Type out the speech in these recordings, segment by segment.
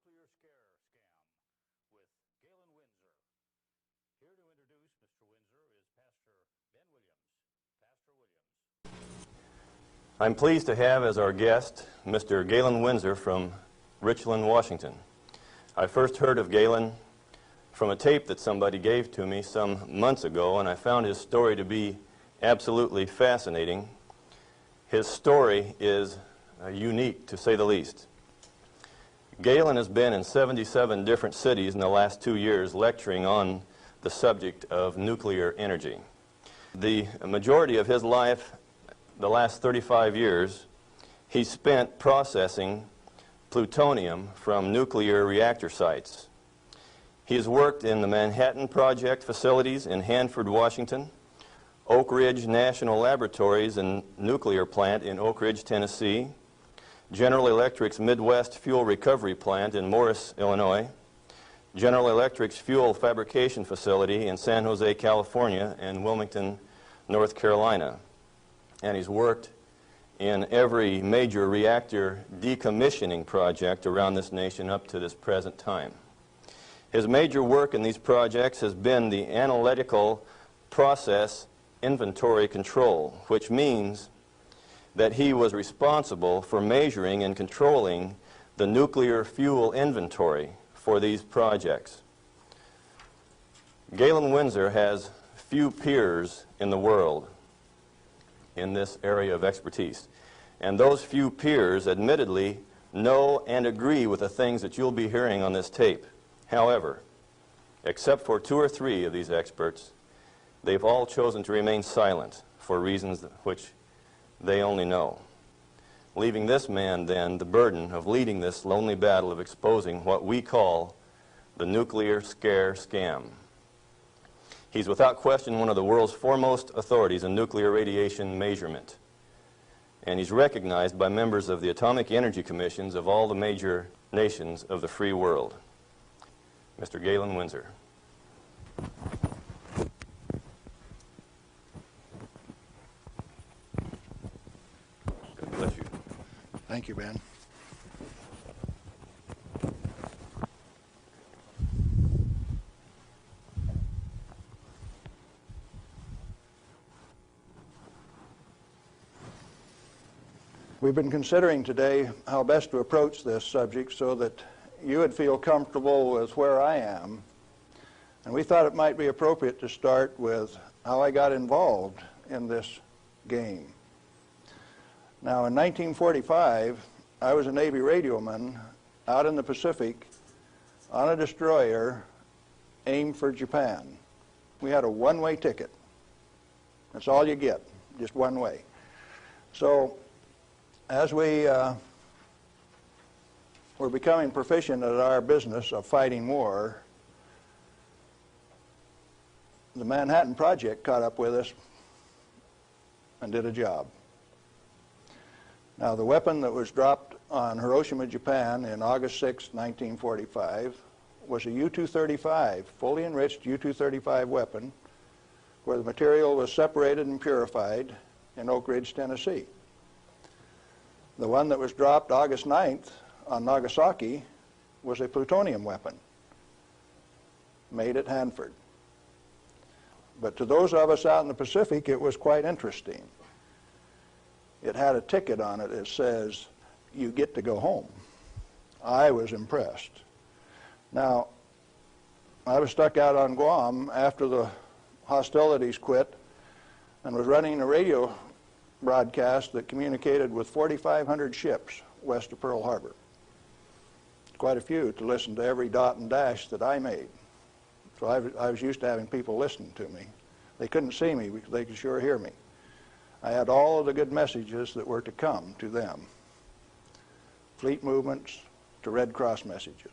nuclear scare scam with Galen Winsor. Here to introduce Mr. Winsor is Pastor Ben Williams. Pastor Williams. I'm pleased to have as our guest Mr. Galen Winsor from Richland, Washington. I first heard of Galen from a tape that somebody gave to me some months ago, and I found his story to be absolutely fascinating. His story is unique, to say the least. Galen has been in 77 different cities in the last 2 years lecturing on the subject of nuclear energy. The majority of his life, the last 35 years, he spent processing plutonium from nuclear reactor sites. He has worked in the Manhattan Project facilities in Hanford, Washington, Oak Ridge National Laboratories and Nuclear Plant in Oak Ridge, Tennessee, General Electric's Midwest Fuel Recovery Plant in Morris, Illinois, General Electric's Fuel Fabrication Facility in San Jose, California, and Wilmington, North Carolina. And he's worked in every major reactor decommissioning project around this nation up to this present time. His major work in these projects has been the analytical process inventory control, which means that he was responsible for measuring and controlling the nuclear fuel inventory for these projects. Galen Winsor has few peers in the world in this area of expertise. And those few peers admittedly know and agree with the things that you'll be hearing on this tape. However, except for 2 or 3 of these experts, they've all chosen to remain silent for reasons which they only know, leaving this man then the burden of leading this lonely battle of exposing what we call the nuclear scare scam. He's without question one of the world's foremost authorities in nuclear radiation measurement, and he's recognized by members of the Atomic Energy Commissions of all the major nations of the free world. Mr. Galen Winsor. God bless you. Thank you, Ben. We've been considering today how best to approach this subject so that you would feel comfortable with where I am. And we thought it might be appropriate to start with how I got involved in this game. Now, in 1945, I was a Navy radioman out in the Pacific on a destroyer aimed for Japan. We had a one-way ticket. That's all you get, just one way. So, as we were becoming proficient at our business of fighting war, the Manhattan Project caught up with us and did a job. Now, the weapon that was dropped on Hiroshima, Japan in August 6, 1945 was a U-235, fully enriched U-235 weapon, where the material was separated and purified in Oak Ridge, Tennessee. The one that was dropped August 9th on Nagasaki was a plutonium weapon made at Hanford. But to those of us out in the Pacific, it was quite interesting. It had a ticket on it that says, "You get to go home." I was impressed. Now, I was stuck out on Guam after the hostilities quit and was running a radio broadcast that communicated with 4,500 ships west of Pearl Harbor. Quite a few to listen to every dot and dash that I made. So I was used to having people listen to me. They couldn't see me, but they could sure hear me. I had all of the good messages that were to come to them. Fleet movements to Red Cross messages.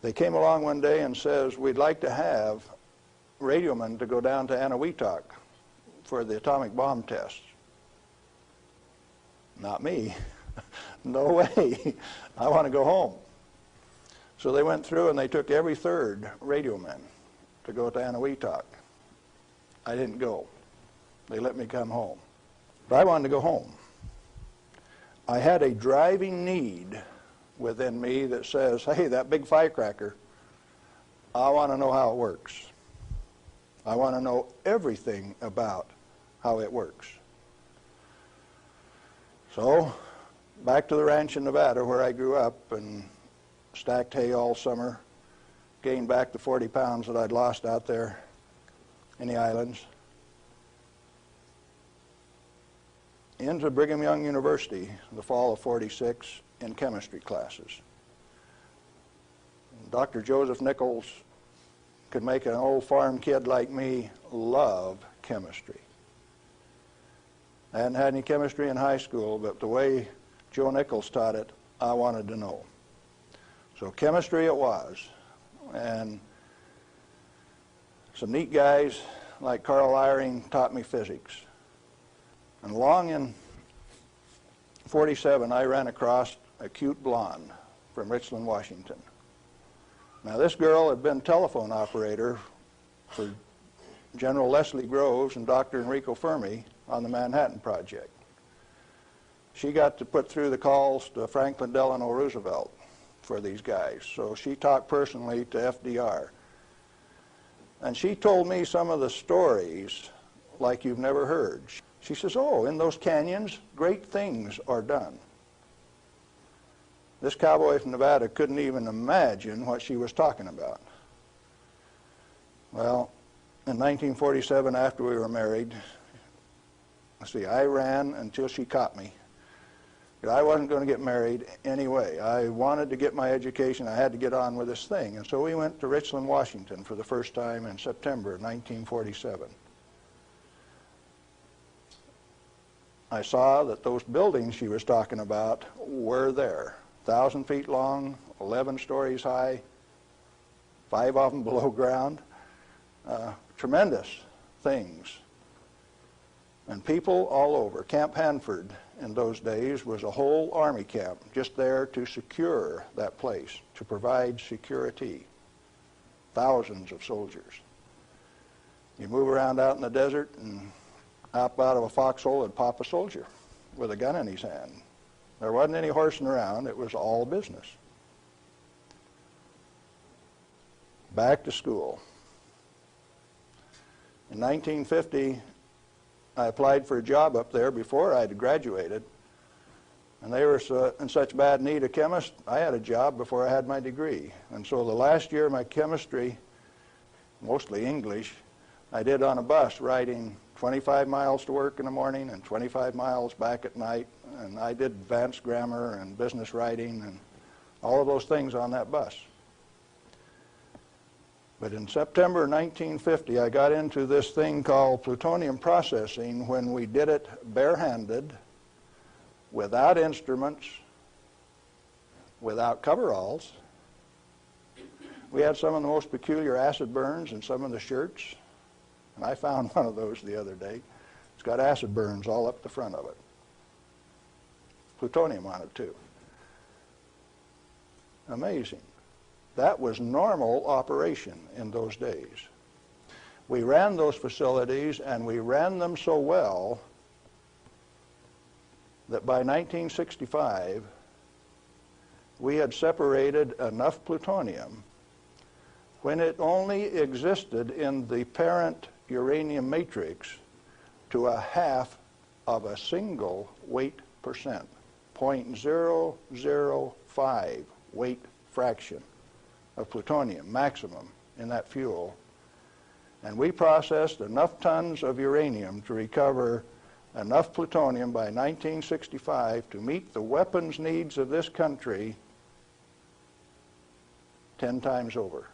They came along one day and says, "We'd like to have radiomen to go down to Anahuac for the atomic bomb tests." Not me. No way. I want to go home. So they went through and they took every 3rd radioman to go to Anahuac. I didn't go. They let me come home. But I wanted to go home. I had a driving need within me that says, hey, that big firecracker, I want to know how it works. I want to know everything about how it works. So, back to the ranch in Nevada where I grew up and stacked hay all summer, gained back the 40 pounds that I'd lost out there in the islands. Into Brigham Young University in the fall of '46 in chemistry classes. Dr. Joseph Nichols could make an old farm kid like me love chemistry. I hadn't had any chemistry in high school, but the way Joe Nichols taught it, I wanted to know. So chemistry it was. And some neat guys like Carl Eyring taught me physics. And along in '47, I ran across a cute blonde from Richland, Washington. Now, this girl had been telephone operator for General Leslie Groves and Dr. Enrico Fermi on the Manhattan Project. She got to put through the calls to Franklin Delano Roosevelt for these guys, so she talked personally to FDR. And she told me some of the stories like you've never heard. She says, oh, in those canyons, great things are done. This cowboy from Nevada couldn't even imagine what she was talking about. Well, in 1947, after we were married, I ran until she caught me. But I wasn't going to get married anyway. I wanted to get my education. I had to get on with this thing. And so we went to Richland, Washington for the first time in September of 1947. I saw that those buildings she was talking about were there. 1,000 feet long, 11 stories high, 5 of them below ground. Tremendous things. And people all over. Camp Hanford in those days was a whole army camp just there to secure that place, to provide security. Thousands of soldiers. You move around out in the desert and up out of a foxhole would pop a soldier with a gun in his hand. There wasn't any horsing around. It was all business. Back to school. In 1950, I applied for a job up there before I had graduated, and they were in such bad need of chemists, I had a job before I had my degree. And so the last year of my chemistry, mostly English, I did on a bus, riding 25 miles to work in the morning and 25 miles back at night. And I did advanced grammar and business writing and all of those things on that bus. But in September 1950, I got into this thing called plutonium processing when we did it barehanded, without instruments, without coveralls. We had some of the most peculiar acid burns in some of the shirts. And I found one of those the other day. It's got acid burns all up the front of it. Plutonium on it, too. Amazing. That was normal operation in those days. We ran those facilities, and we ran them so well that by 1965, we had separated enough plutonium when it only existed in the parent uranium matrix to a half of a single weight percent, 0.005 weight fraction of plutonium maximum in that fuel. And we processed enough tons of uranium to recover enough plutonium by 1965 to meet the weapons needs of this country 10 times over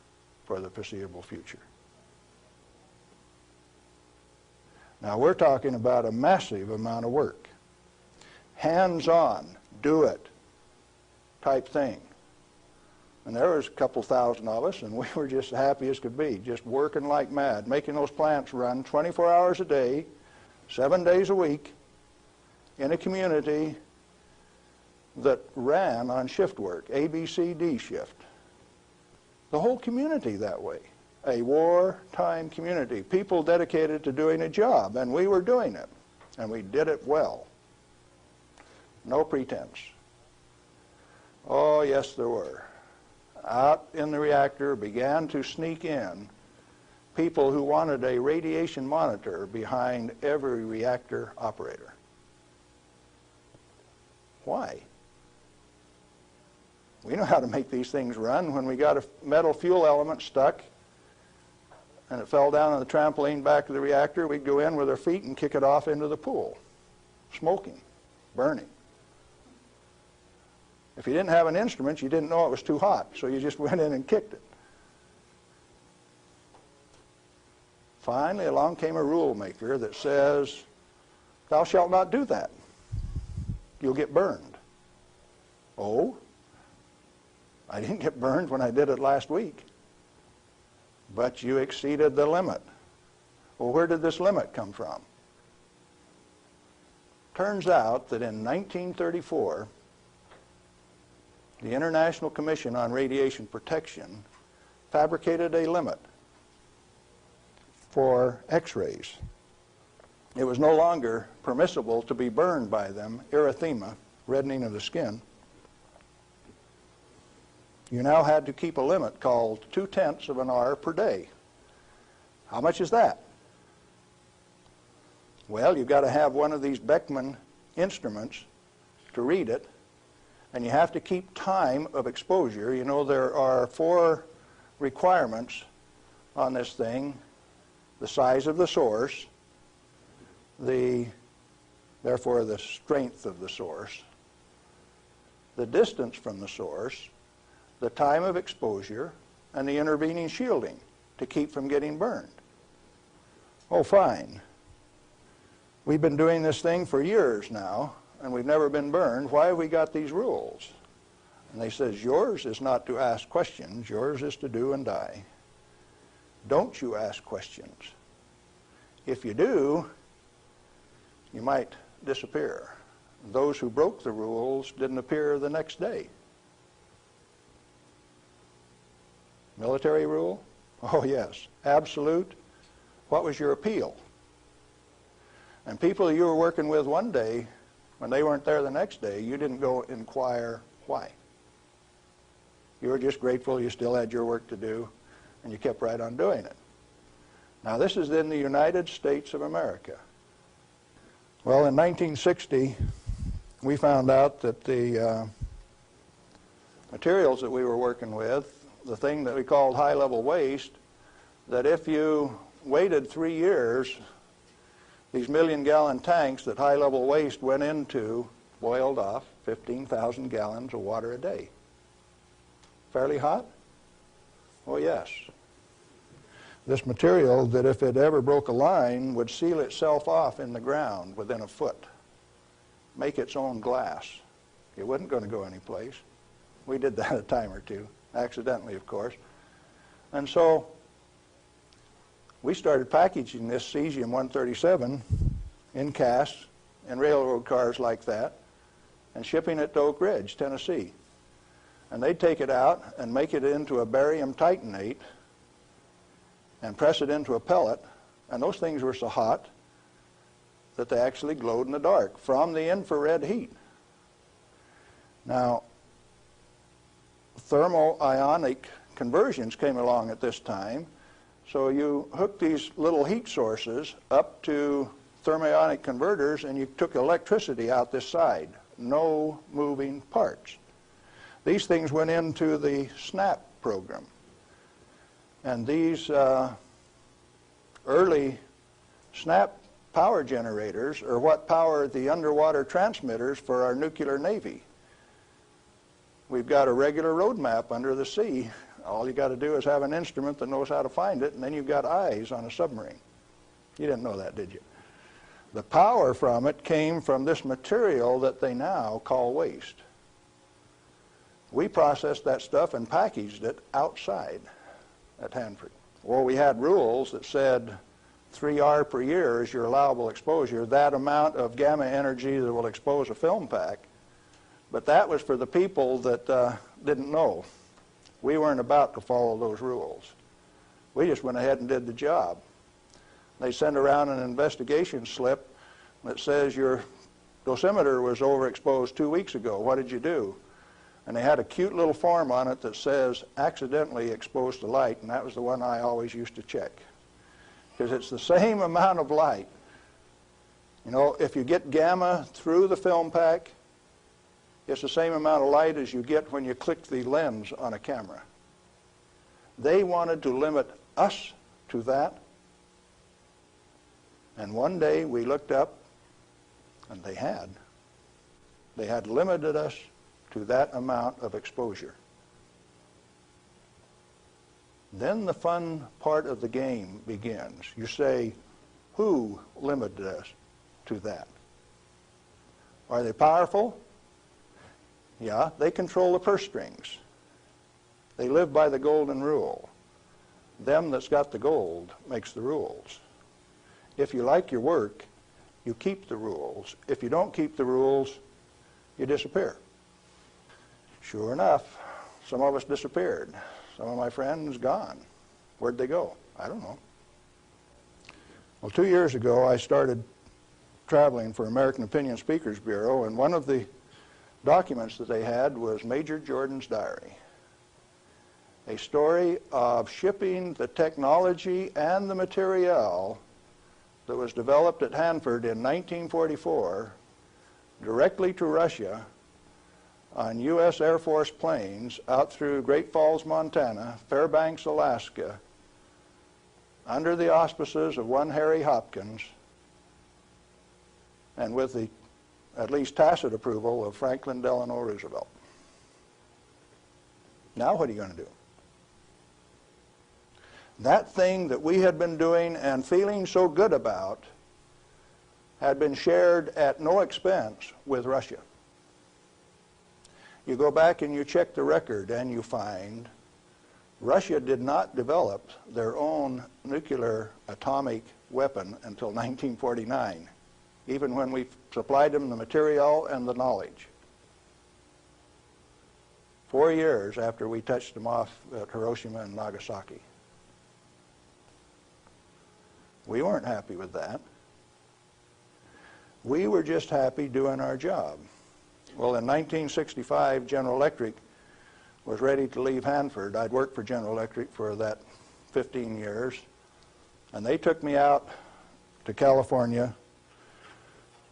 for the foreseeable future. Now we're talking about a massive amount of work. Hands-on, do it type thing. And there was a couple thousand of us, and we were just happy as could be, just working like mad, making those plants run 24 hours a day, 7 days a week, in a community that ran on shift work, ABCD shift. The whole community that way. A wartime community, people dedicated to doing a job, and we were doing it, and we did it well. No pretense. Oh, yes, there were. Out in the reactor began to sneak in people who wanted a radiation monitor behind every reactor operator. Why? We know how to make these things run. When we got a metal fuel element stuck and it fell down on the trampoline back of the reactor, we'd go in with our feet and kick it off into the pool, smoking, burning. If you didn't have an instrument, you didn't know it was too hot, so you just went in and kicked it. Finally, along came a rule maker that says, thou shalt not do that. You'll get burned. Oh, I didn't get burned when I did it last week. But you exceeded the limit. Well, where did this limit come from? Turns out that in 1934, the International Commission on Radiation Protection fabricated a limit for X-rays. It was no longer permissible to be burned by them, erythema, reddening of the skin. You now had to keep a limit called 0.2 of an R per day. How much is that? Well, you've got to have one of these Beckman instruments to read it, and you have to keep time of exposure. You know, there are 4 requirements on this thing: the size of the source, therefore the strength of the source, the distance from the source, the time of exposure, and the intervening shielding to keep from getting burned. Oh, fine. We've been doing this thing for years now, and we've never been burned. Why have we got these rules? And they says, yours is not to ask questions, yours is to do and die. Don't you ask questions. If you do, you might disappear. Those who broke the rules didn't appear the next day. Military rule? Oh, yes. Absolute. What was your appeal? And people you were working with one day, when they weren't there the next day, you didn't go inquire why. You were just grateful you still had your work to do, and you kept right on doing it. Now, this is in the United States of America. Well, in 1960, we found out that the materials that we were working with, the thing that we called high-level waste, that if you waited 3 years, these million-gallon tanks that high-level waste went into boiled off 15,000 gallons of water a day. Fairly hot? Oh, yes. This material, that if it ever broke a line, would seal itself off in the ground within a foot, make its own glass. It wasn't going to go anyplace. We did that a time or two, accidentally, of course. And so we started packaging this cesium-137 in casts in railroad cars like that and shipping it to Oak Ridge, Tennessee. And they'd take it out and make it into a barium titanate and press it into a pellet, and those things were so hot that they actually glowed in the dark from the infrared heat. Now, thermo-ionic conversions came along at this time, so you hooked these little heat sources up to thermionic converters and you took electricity out this side, no moving parts. These things went into the SNAP program. And these early SNAP power generators are what powered the underwater transmitters for our nuclear navy. We've got a regular road map under the sea. All you got to do is have an instrument that knows how to find it, and then you've got eyes on a submarine. You didn't know that, did you? The power from it came from this material that they now call waste. We processed that stuff and packaged it outside at Hanford. Well, we had rules that said 3R per year is your allowable exposure, that amount of gamma energy that will expose a film pack. But that was for the people that didn't know. We weren't about to follow those rules. We just went ahead and did the job. They send around an investigation slip that says your dosimeter was overexposed 2 weeks ago. What did you do? And they had a cute little form on it that says accidentally exposed to light, and that was the one I always used to check. Because it's the same amount of light. You know, if you get gamma through the film pack, it's the same amount of light as you get when you click the lens on a camera. They wanted to limit us to that. And one day we looked up, and they had. They had limited us to that amount of exposure. Then the fun part of the game begins. You say, who limited us to that? Are they powerful? Yeah, they control the purse strings. They live by the golden rule. Them that's got the gold makes the rules. If you like your work, you keep the rules. If you don't keep the rules, you disappear. Sure enough, some of us disappeared. Some of my friends gone. Where'd they go? I don't know. Well, 2 years ago, I started traveling for American Opinion Speakers Bureau, and one of the documents that they had was Major Jordan's diary. A story of shipping the technology and the material that was developed at Hanford in 1944 directly to Russia on U.S. Air Force planes out through Great Falls, Montana, Fairbanks, Alaska, under the auspices of one Harry Hopkins, and with the at least tacit approval of Franklin Delano Roosevelt. Now what are you going to do? That thing that we had been doing and feeling so good about had been shared at no expense with Russia. You go back and you check the record and you find Russia did not develop their own nuclear atomic weapon until 1949, even when we supplied them the material and the knowledge. 4 years after we touched them off at Hiroshima and Nagasaki. We weren't happy with that. We were just happy doing our job. Well, in 1965, General Electric was ready to leave Hanford. I'd worked for General Electric for that 15 years, and they took me out to California,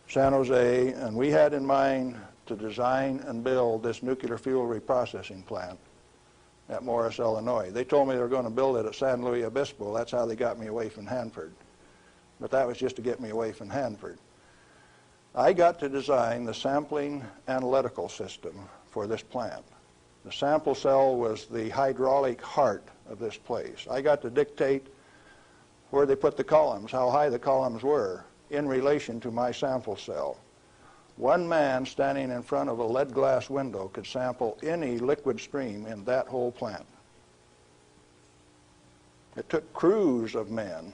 San Jose, and we had in mind to design and build this nuclear fuel reprocessing plant at Morris, Illinois. They told me they were going to build it at San Luis Obispo. That's how they got me away from Hanford. But that was just to get me away from Hanford. I got to design the sampling analytical system for this plant. The sample cell was the hydraulic heart of this place. I got to dictate where they put the columns, how high the columns were in relation to my sample cell. One man standing in front of a lead glass window could sample any liquid stream in that whole plant. It took crews of men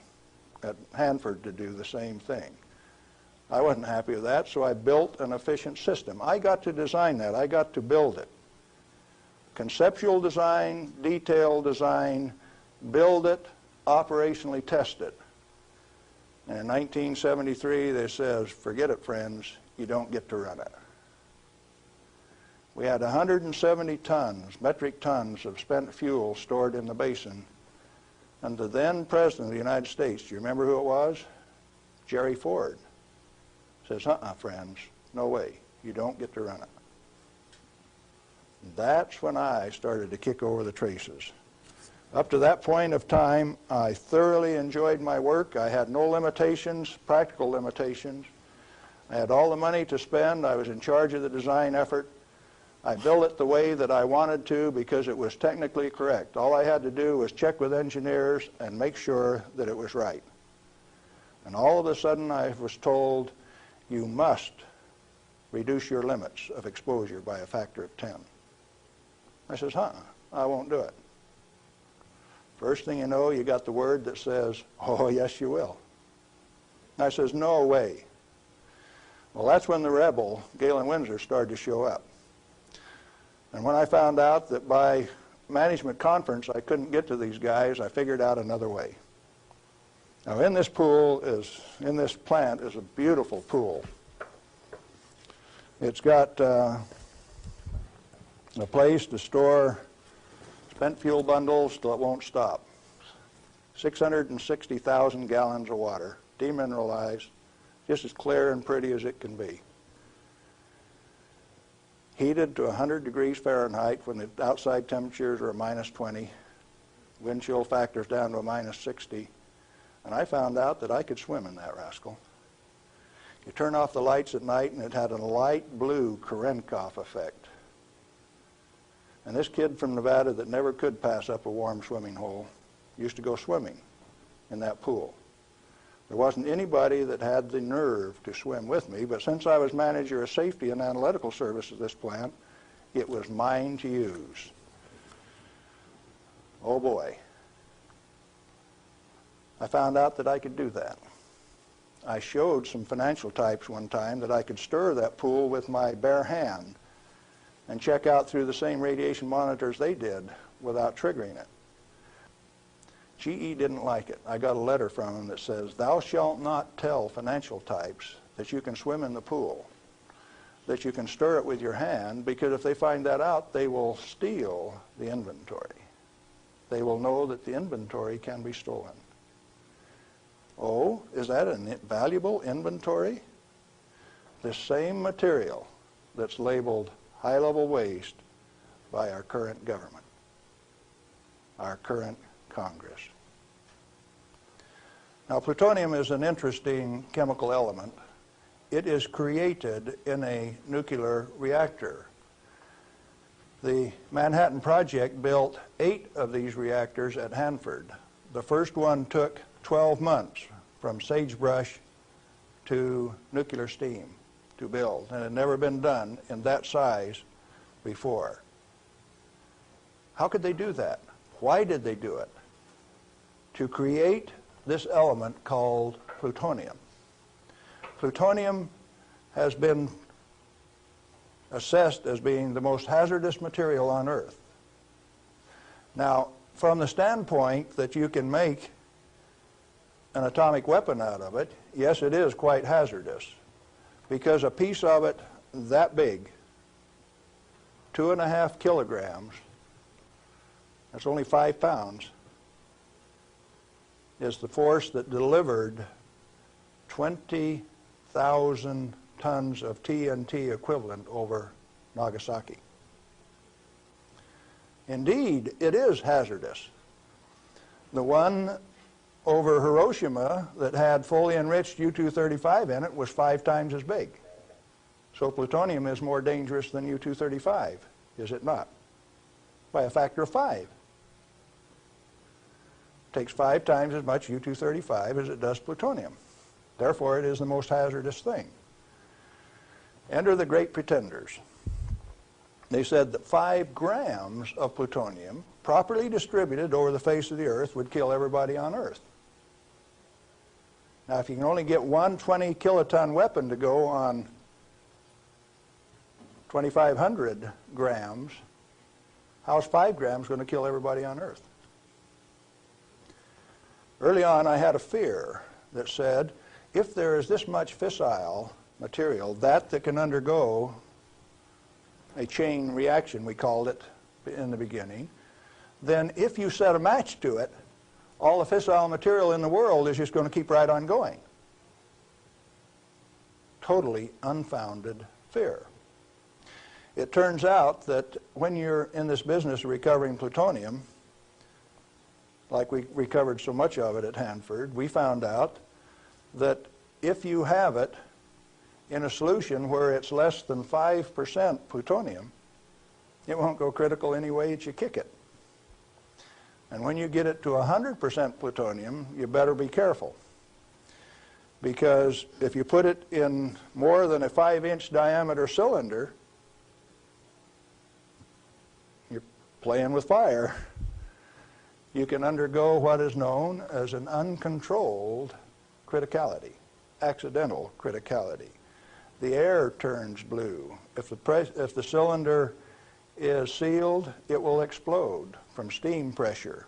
at Hanford to do the same thing. I wasn't happy with that, so I built an efficient system. I got to design that. I got to build it. Conceptual design, detailed design, build it, operationally test it. And in 1973, they says, forget it, friends, you don't get to run it. We had 170 tons, metric tons of spent fuel stored in the basin. And the then President of the United States, do you remember who it was? Jerry Ford. Says, friends, no way, you don't get to run it. That's when I started to kick over the traces. Up to that point of time, I thoroughly enjoyed my work. I had no limitations, practical limitations. I had all the money to spend. I was in charge of the design effort. I built it the way that I wanted to because it was technically correct. All I had to do was check with engineers and make sure that it was right. And all of a sudden I was told, you must reduce your limits of exposure by a factor of 10. I says, I won't do it. First thing you know, you got the word that says, oh, yes, you will. And I says, no way. Well, that's when the rebel, Galen Winsor, started to show up. And when I found out that by management conference I couldn't get to these guys, I figured out another way. Now, in this plant is a beautiful pool. It's got, a place to store spent fuel bundles till it won't stop. 660,000 gallons of water, demineralized, just as clear and pretty as it can be. Heated to 100 degrees Fahrenheit when the outside temperatures are a minus 20, wind chill factors down to a minus 60, and I found out that I could swim in that rascal. You turn off the lights at night and it had a light blue Cherenkov effect. And this kid from Nevada that never could pass up a warm swimming hole used to go swimming in that pool. There wasn't anybody that had the nerve to swim with me, but since I was manager of safety and analytical services at this plant, it was mine to use. Oh boy. I found out that I could do that. I showed some financial types one time that I could stir that pool with my bare hand and check out through the same radiation monitors they did without triggering it. GE didn't like it. I got a letter from him that says, "Thou shalt not tell financial types that you can swim in the pool, that you can stir it with your hand, because if they find that out, they will steal the inventory. They will know that the inventory can be stolen." Oh, is that a valuable inventory? The same material that's labeled high-level waste by our current government, our current Congress. Now, plutonium is an interesting chemical element. It is created in a nuclear reactor. The Manhattan Project built 8 of these reactors at Hanford. The first one took 12 months from sagebrush to nuclear steam to build, and it had never been done in that size before. How could they do that? Why did they do it? To create this element called plutonium. Plutonium has been assessed as being the most hazardous material on Earth. Now, from the standpoint that you can make an atomic weapon out of it, yes, it is quite hazardous, because a piece of it that big, 2.5 kilograms, that's only 5 pounds, is the force that delivered 20,000 tons of TNT equivalent over Nagasaki. Indeed, it is hazardous. The one over Hiroshima that had fully enriched U-235 in it was 5 times as big. So plutonium is more dangerous than U-235, is it not? By a factor of 5. It takes 5 times as much U-235 as it does plutonium. Therefore, it is the most hazardous thing. Enter the great pretenders. They said that 5 grams of plutonium, properly distributed over the face of the Earth, would kill everybody on Earth. Now, if you can only get one 20-kiloton weapon to go on 2,500 grams, how's 5 grams going to kill everybody on Earth? Early on, I had a fear that said, if there is this much fissile material, that can undergo a chain reaction, we called it in the beginning, then if you set a match to it, all the fissile material in the world is just going to keep right on going. Totally unfounded fear. It turns out that when you're in this business of recovering plutonium, like we recovered so much of it at Hanford, we found out that if you have it in a solution where it's less than 5% plutonium, it won't go critical any way that you kick it. And when you get it to 100% plutonium, you better be careful. Because if you put it in more than a 5-inch diameter cylinder, you're playing with fire. You can undergo what is known as an uncontrolled criticality, accidental criticality. The air turns blue. If the cylinder is sealed, it will explode from steam pressure.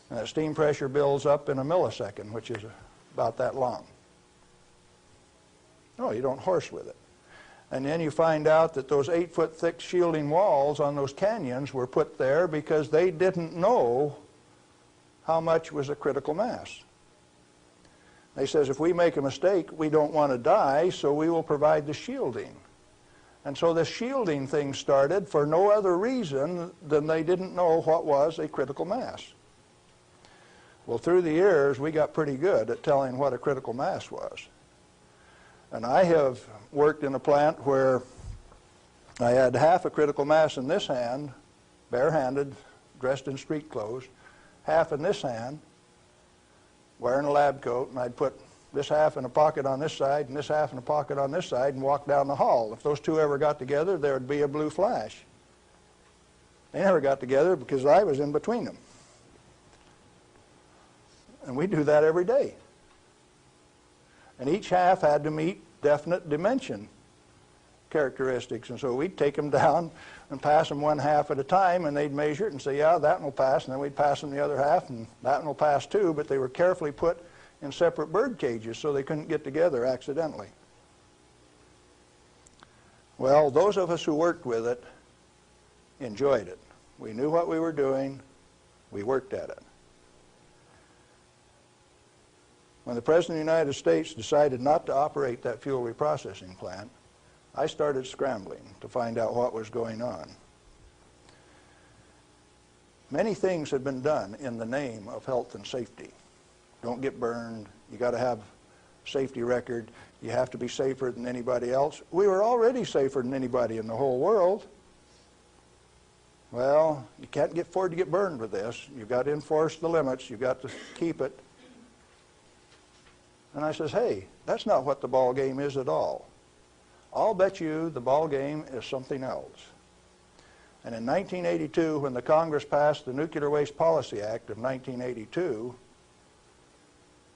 And that steam pressure builds up in a millisecond, which is about that long. No, you don't horse with it. And then you find out that those 8-foot thick shielding walls on those canyons were put there because they didn't know how much was a critical mass. They says, if we make a mistake, we don't want to die, so we will provide the shielding. And so this shielding thing started for no other reason than they didn't know what was a critical mass. Well, through the years, we got pretty good at telling what a critical mass was. And I have worked in a plant where I had half a critical mass in this hand, barehanded, dressed in street clothes, half in this hand, wearing a lab coat, and I'd put this half in a pocket on this side and this half in a pocket on this side and walk down the hall. If those two ever got together, there would be a blue flash. They never got together because I was in between them. And we do that every day. And each half had to meet definite dimension characteristics. And so we'd take them down and pass them one half at a time, and they'd measure it and say, yeah, that one will pass. And then we'd pass them the other half, and that one will pass too. But they were carefully put in separate bird cages so they couldn't get together accidentally. Well, those of us who worked with it enjoyed it. We knew what we were doing. We worked at it. When the President of the United States decided not to operate that fuel reprocessing plant, I started scrambling to find out what was going on. Many things had been done in the name of health and safety. Don't get burned. You got to have a safety record. You have to be safer than anybody else. We were already safer than anybody in the whole world. Well, you can't afford to get burned with this. You've got to enforce the limits. You've got to keep it. And I says, hey, that's not what the ball game is at all. I'll bet you the ball game is something else. And in 1982, when the Congress passed the Nuclear Waste Policy Act of 1982,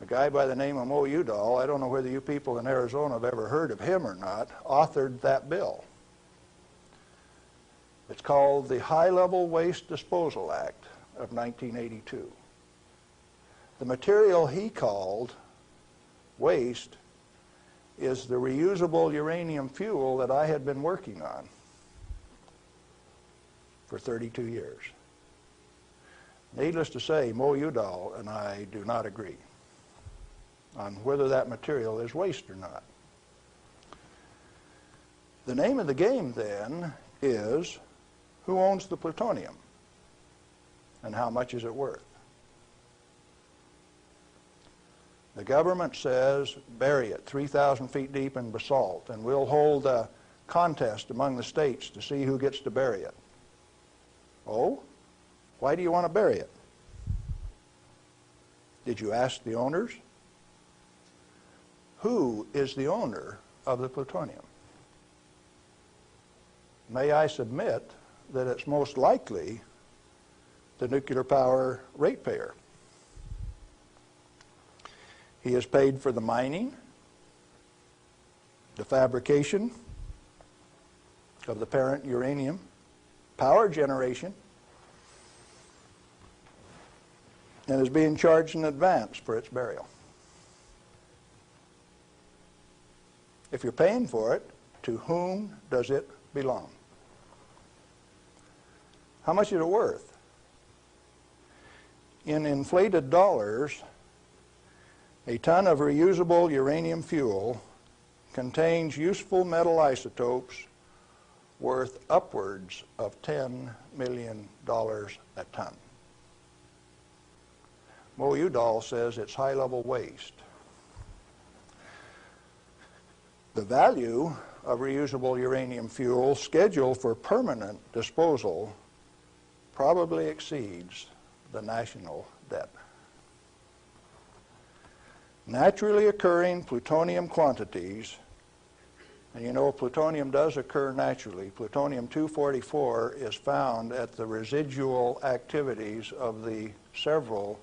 a guy by the name of Mo Udall, I don't know whether you people in Arizona have ever heard of him or not, authored that bill. It's called the High-Level Waste Disposal Act of 1982. The material he called waste is the reusable uranium fuel that I had been working on for 32 years. Needless to say, Mo Udall and I do not agree on whether that material is waste or not. The name of the game then is who owns the plutonium and how much is it worth? The government says bury it 3,000 feet deep in basalt, and we'll hold a contest among the states to see who gets to bury it. Oh? Why do you want to bury it? Did you ask the owners? Who is the owner of the plutonium? May I submit that it's most likely the nuclear power ratepayer. He is paid for the mining, the fabrication of the parent uranium, power generation, and is being charged in advance for its burial. If you're paying for it, to whom does it belong? How much is it worth? In inflated dollars, a ton of reusable uranium fuel contains useful metal isotopes worth upwards of $10 million a ton. Mo Udall says it's high-level waste. The value of reusable uranium fuel scheduled for permanent disposal probably exceeds the national debt. Naturally occurring plutonium quantities, and you know plutonium does occur naturally. Plutonium-244 is found at the residual activities of the several,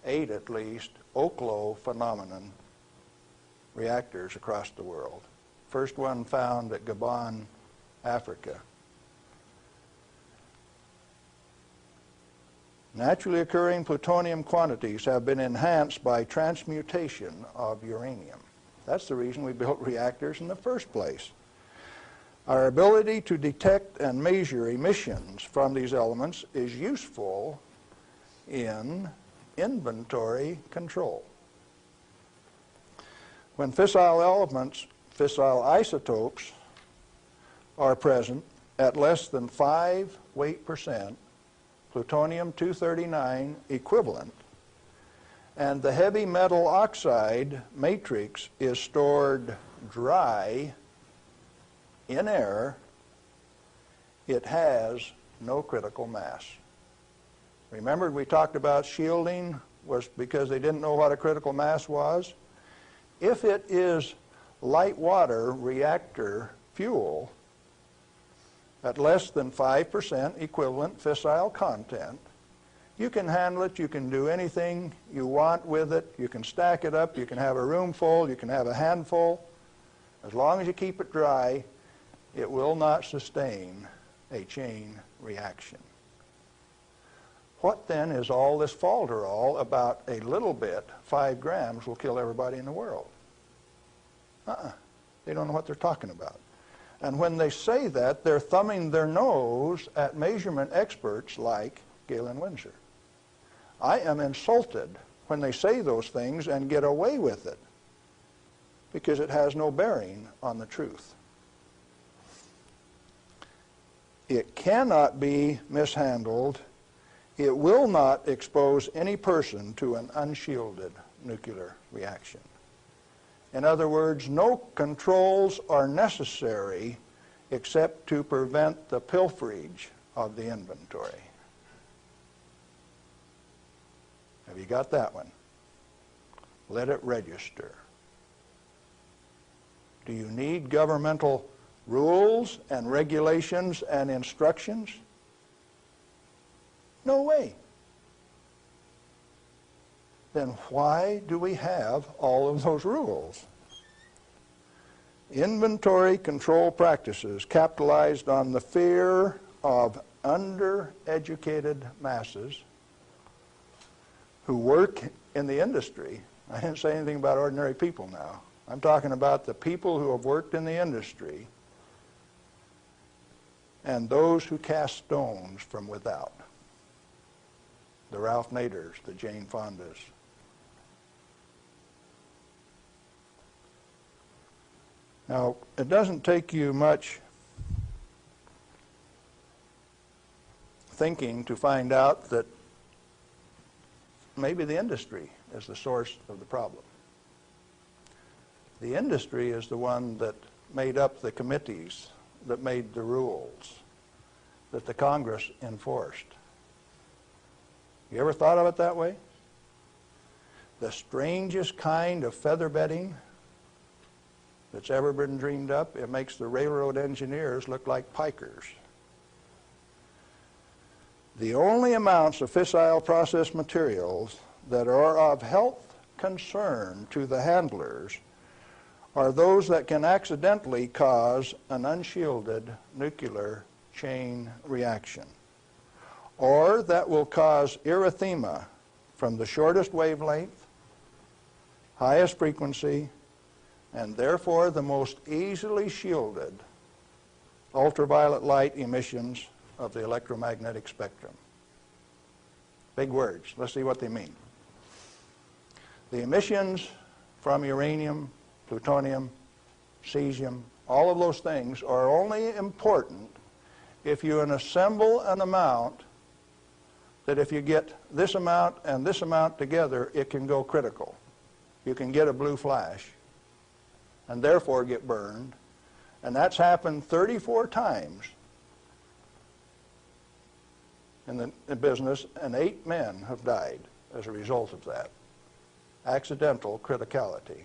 8 at least, Oklo phenomenon reactors across the world. First one found at Gabon, Africa. Naturally occurring plutonium quantities have been enhanced by transmutation of uranium. That's the reason we built reactors in the first place. Our ability to detect and measure emissions from these elements is useful in inventory control. When fissile elements, fissile isotopes, are present at less than 5 weight%, plutonium-239 equivalent, and the heavy metal oxide matrix is stored dry in air, it has no critical mass. Remember, we talked about shielding was because they didn't know what a critical mass was? If it is light water reactor fuel at less than 5% equivalent fissile content, you can handle it, you can do anything you want with it, you can stack it up, you can have a room full, you can have a handful. As long as you keep it dry, it will not sustain a chain reaction. What then is all this falderall about a little bit, 5 grams, will kill everybody in the world? They don't know what they're talking about. And when they say that, they're thumbing their nose at measurement experts like Galen Winsor. I am insulted when they say those things and get away with it, because it has no bearing on the truth. It cannot be mishandled. It will not expose any person to an unshielded nuclear reaction. In other words, no controls are necessary except to prevent the pilferage of the inventory. Have you got that one? Let it register. Do you need governmental rules and regulations and instructions? No way. Then why do we have all of those rules? Inventory control practices capitalized on the fear of undereducated masses who work in the industry. I didn't say anything about ordinary people now. I'm talking about the people who have worked in the industry and those who cast stones from without. The Ralph Naders, the Jane Fondas. Now, it doesn't take you much thinking to find out that maybe the industry is the source of the problem. The industry is the one that made up the committees that made the rules that the Congress enforced. You ever thought of it that way? The strangest kind of feather bedding that's ever been dreamed up, it makes the railroad engineers look like pikers. The only amounts of fissile process materials that are of health concern to the handlers are those that can accidentally cause an unshielded nuclear chain reaction, or that will cause erythema from the shortest wavelength, highest frequency, and therefore the most easily shielded ultraviolet light emissions of the electromagnetic spectrum. Big words. Let's see what they mean. The emissions from uranium, plutonium, cesium, all of those things are only important if you assemble an amount that if you get this amount and this amount together, it can go critical. You can get a blue flash and therefore get burned. And that's happened 34 times in the business, and 8 men have died as a result of that. Accidental criticality.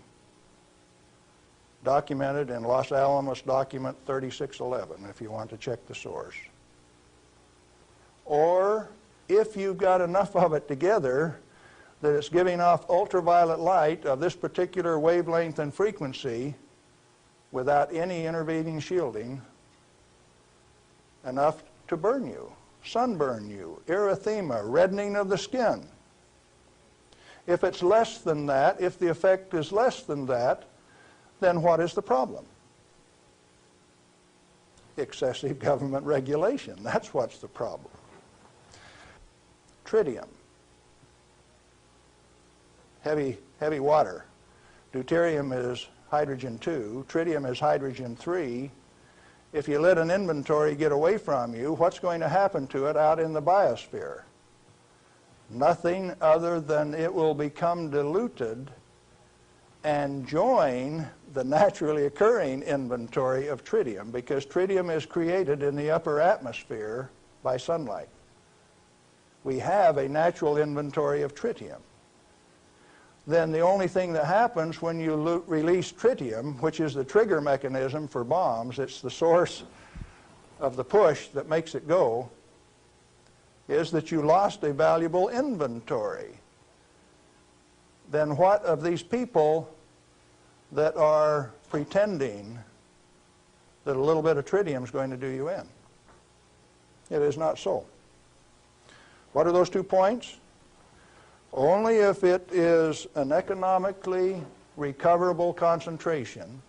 Documented in Los Alamos document 3611, if you want to check the source. Or if you've got enough of it together that it's giving off ultraviolet light of this particular wavelength and frequency without any intervening shielding, enough to burn you, sunburn you, erythema, reddening of the skin. If it's less than that, if the effect is less than that, then what is the problem? excessive government regulation. That's what's the problem. Tritium, heavy water. Deuterium is hydrogen 2. Tritium is hydrogen 3. If you let an inventory get away from you, what's going to happen to it out in the biosphere? Nothing other than it will become diluted and join the naturally occurring inventory of tritium, because tritium is created in the upper atmosphere by sunlight. We have a natural inventory of tritium. Then the only thing that happens when you release tritium, which is the trigger mechanism for bombs, it's the source of the push that makes it go, is that you lost a valuable inventory. Then what of these people that are pretending that a little bit of tritium is going to do you in? It is not so. What are those 2 points? Only if it is an economically recoverable concentration,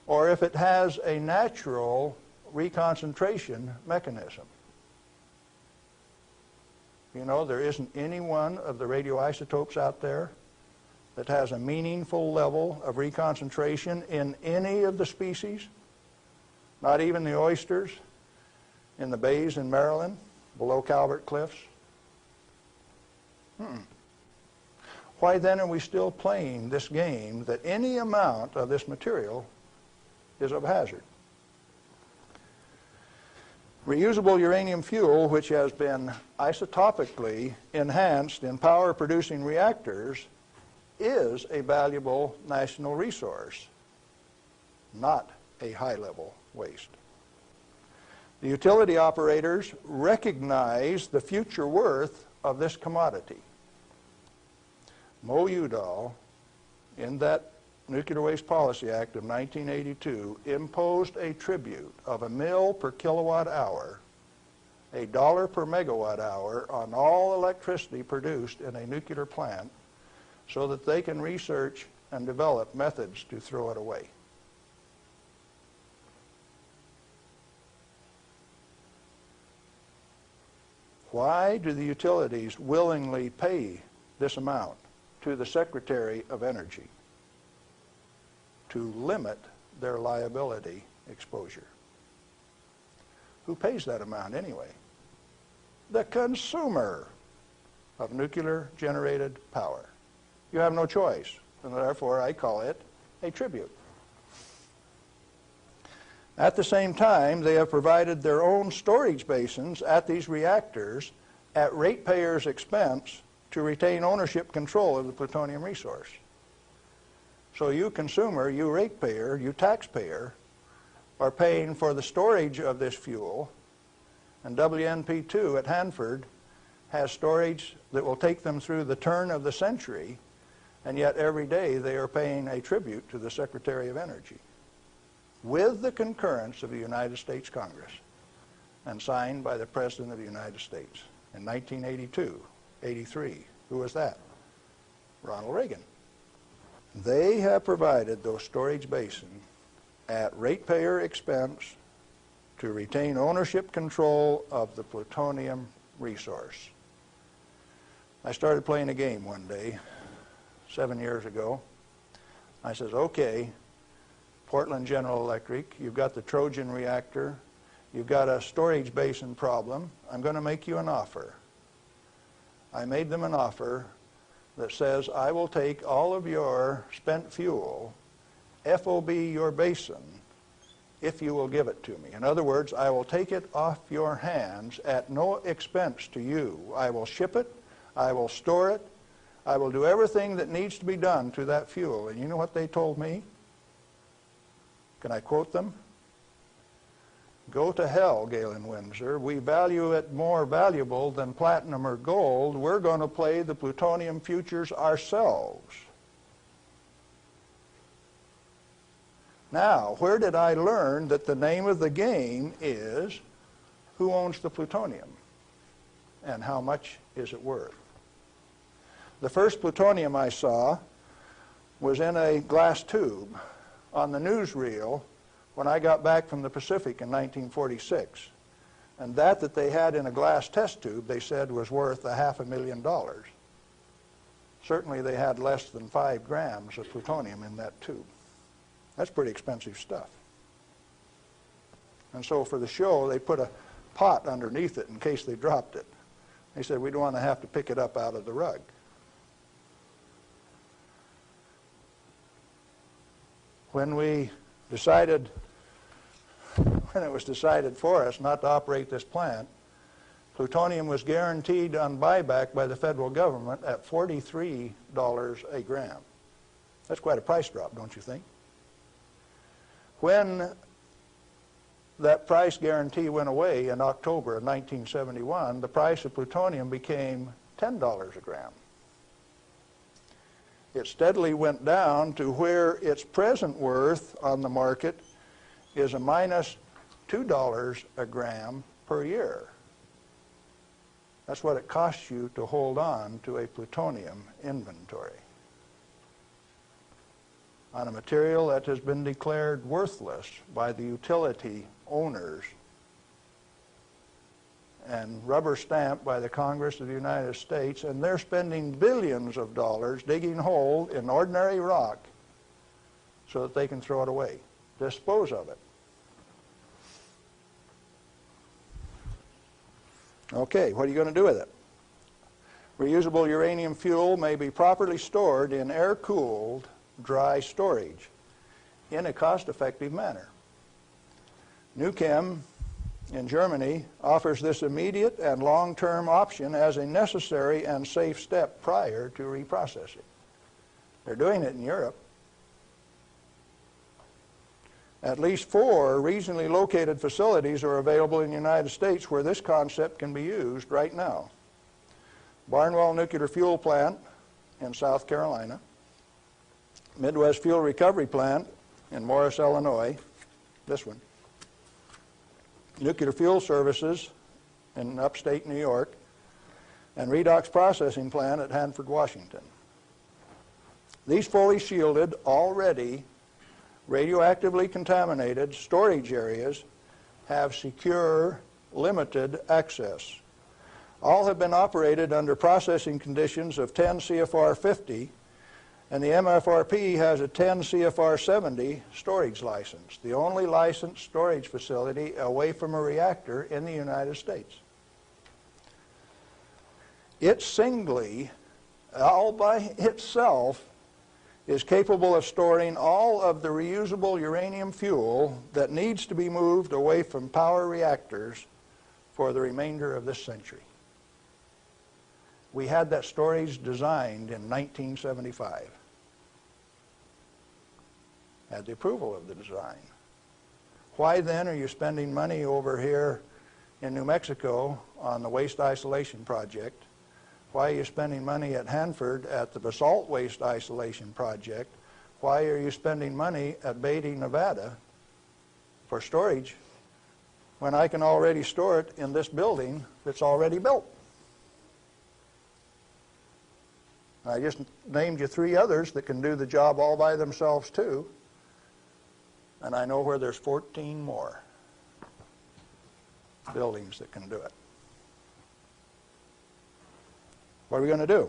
or if it has a natural reconcentration mechanism. You know, there isn't any one of the radioisotopes out there that has a meaningful level of reconcentration in any of the species, not even the oysters in the bays in Maryland, below Calvert Cliffs. Why then are we still playing this game that any amount of this material is of hazard? Reusable uranium fuel, which has been isotopically enhanced in power-producing reactors, is a valuable national resource, not a high-level waste. The utility operators recognize the future worth of this commodity. Mo Udall, in that Nuclear Waste Policy Act of 1982, imposed a tribute of $1 per kilowatt hour, $1 per megawatt hour on all electricity produced in a nuclear plant, so that they can research and develop methods to throw it away. Why do the utilities willingly pay this amount to the Secretary of Energy? To limit their liability exposure. Who pays that amount anyway? The consumer of nuclear-generated power. You have no choice, and therefore I call it a tribute. At the same time, they have provided their own storage basins at these reactors at ratepayers' expense to retain ownership control of the plutonium resource. So you consumer, you ratepayer, you taxpayer, are paying for the storage of this fuel, and WNP2 at Hanford has storage that will take them through the turn of the century, and yet every day they are paying a tribute to the Secretary of Energy, with the concurrence of the United States Congress, and signed by the President of the United States in 1982, 83. Who was that? Ronald Reagan. They have provided those storage basins at ratepayer expense to retain ownership control of the plutonium resource. I started playing a game one day, 7 years ago. I says, okay, Portland General Electric, you've got the Trojan reactor, you've got a storage basin problem, I'm going to make you an offer. I made them an offer that says, I will take all of your spent fuel, FOB your basin, if you will give it to me. In other words, I will take it off your hands at no expense to you. I will ship it, I will store it, I will do everything that needs to be done to that fuel. And you know what they told me? Can I quote them? Go to hell, Galen Winsor. We value it more valuable than platinum or gold. We're going to play the plutonium futures ourselves. Now, where did I learn that the name of the game is who owns the plutonium and how much is it worth? The first plutonium I saw was in a glass tube on the newsreel when I got back from the Pacific in 1946. And that they had in a glass test tube, they said, was worth $500,000. Certainly they had less than 5 grams of plutonium in that tube. That's pretty expensive stuff. And so for the show, they put a pot underneath it in case they dropped it. They said, we don't want to have to pick it up out of the rug. When it was decided for us not to operate this plant, plutonium was guaranteed on buyback by the federal government at $43 a gram. That's quite a price drop, don't you think? When that price guarantee went away in October of 1971, the price of plutonium became $10 a gram. It steadily went down to where its present worth on the market is a minus $2 a gram per year. That's what it costs you to hold on to a plutonium inventory on a material that has been declared worthless by the utility owners and rubber stamped by the Congress of the United States, and they're spending billions of dollars digging holes in ordinary rock so that they can throw it away, dispose of it. Okay, what are you going to do with it? Reusable uranium fuel may be properly stored in air-cooled, dry storage in a cost-effective manner. Nucléaire in Germany offers this immediate and long-term option as a necessary and safe step prior to reprocessing. They're doing it in Europe. At least 4 regionally located facilities are available in the United States where this concept can be used right now. Barnwell Nuclear Fuel Plant in South Carolina, Midwest Fuel Recovery Plant in Morris, Illinois, this one, Nuclear Fuel Services in upstate New York, and Redox Processing Plant at Hanford, Washington. These fully shielded, already radioactively contaminated storage areas have secure, limited access. All have been operated under processing conditions of 10 CFR 50, and the MFRP has a 10 CFR 70 storage license, the only licensed storage facility away from a reactor in the United States. It singly, all by itself, is capable of storing all of the reusable uranium fuel that needs to be moved away from power reactors for the remainder of this century. We had that storage designed in 1975. Had the approval of the design. Why then are you spending money over here in New Mexico on the waste isolation project? Why are you spending money at Hanford at the basalt waste isolation project? Why are you spending money at Beatty, Nevada for storage when I can already store it in this building that's already built? I just named you 3 others that can do the job all by themselves too, and I know where there's 14 more buildings that can do it. What are we going to do?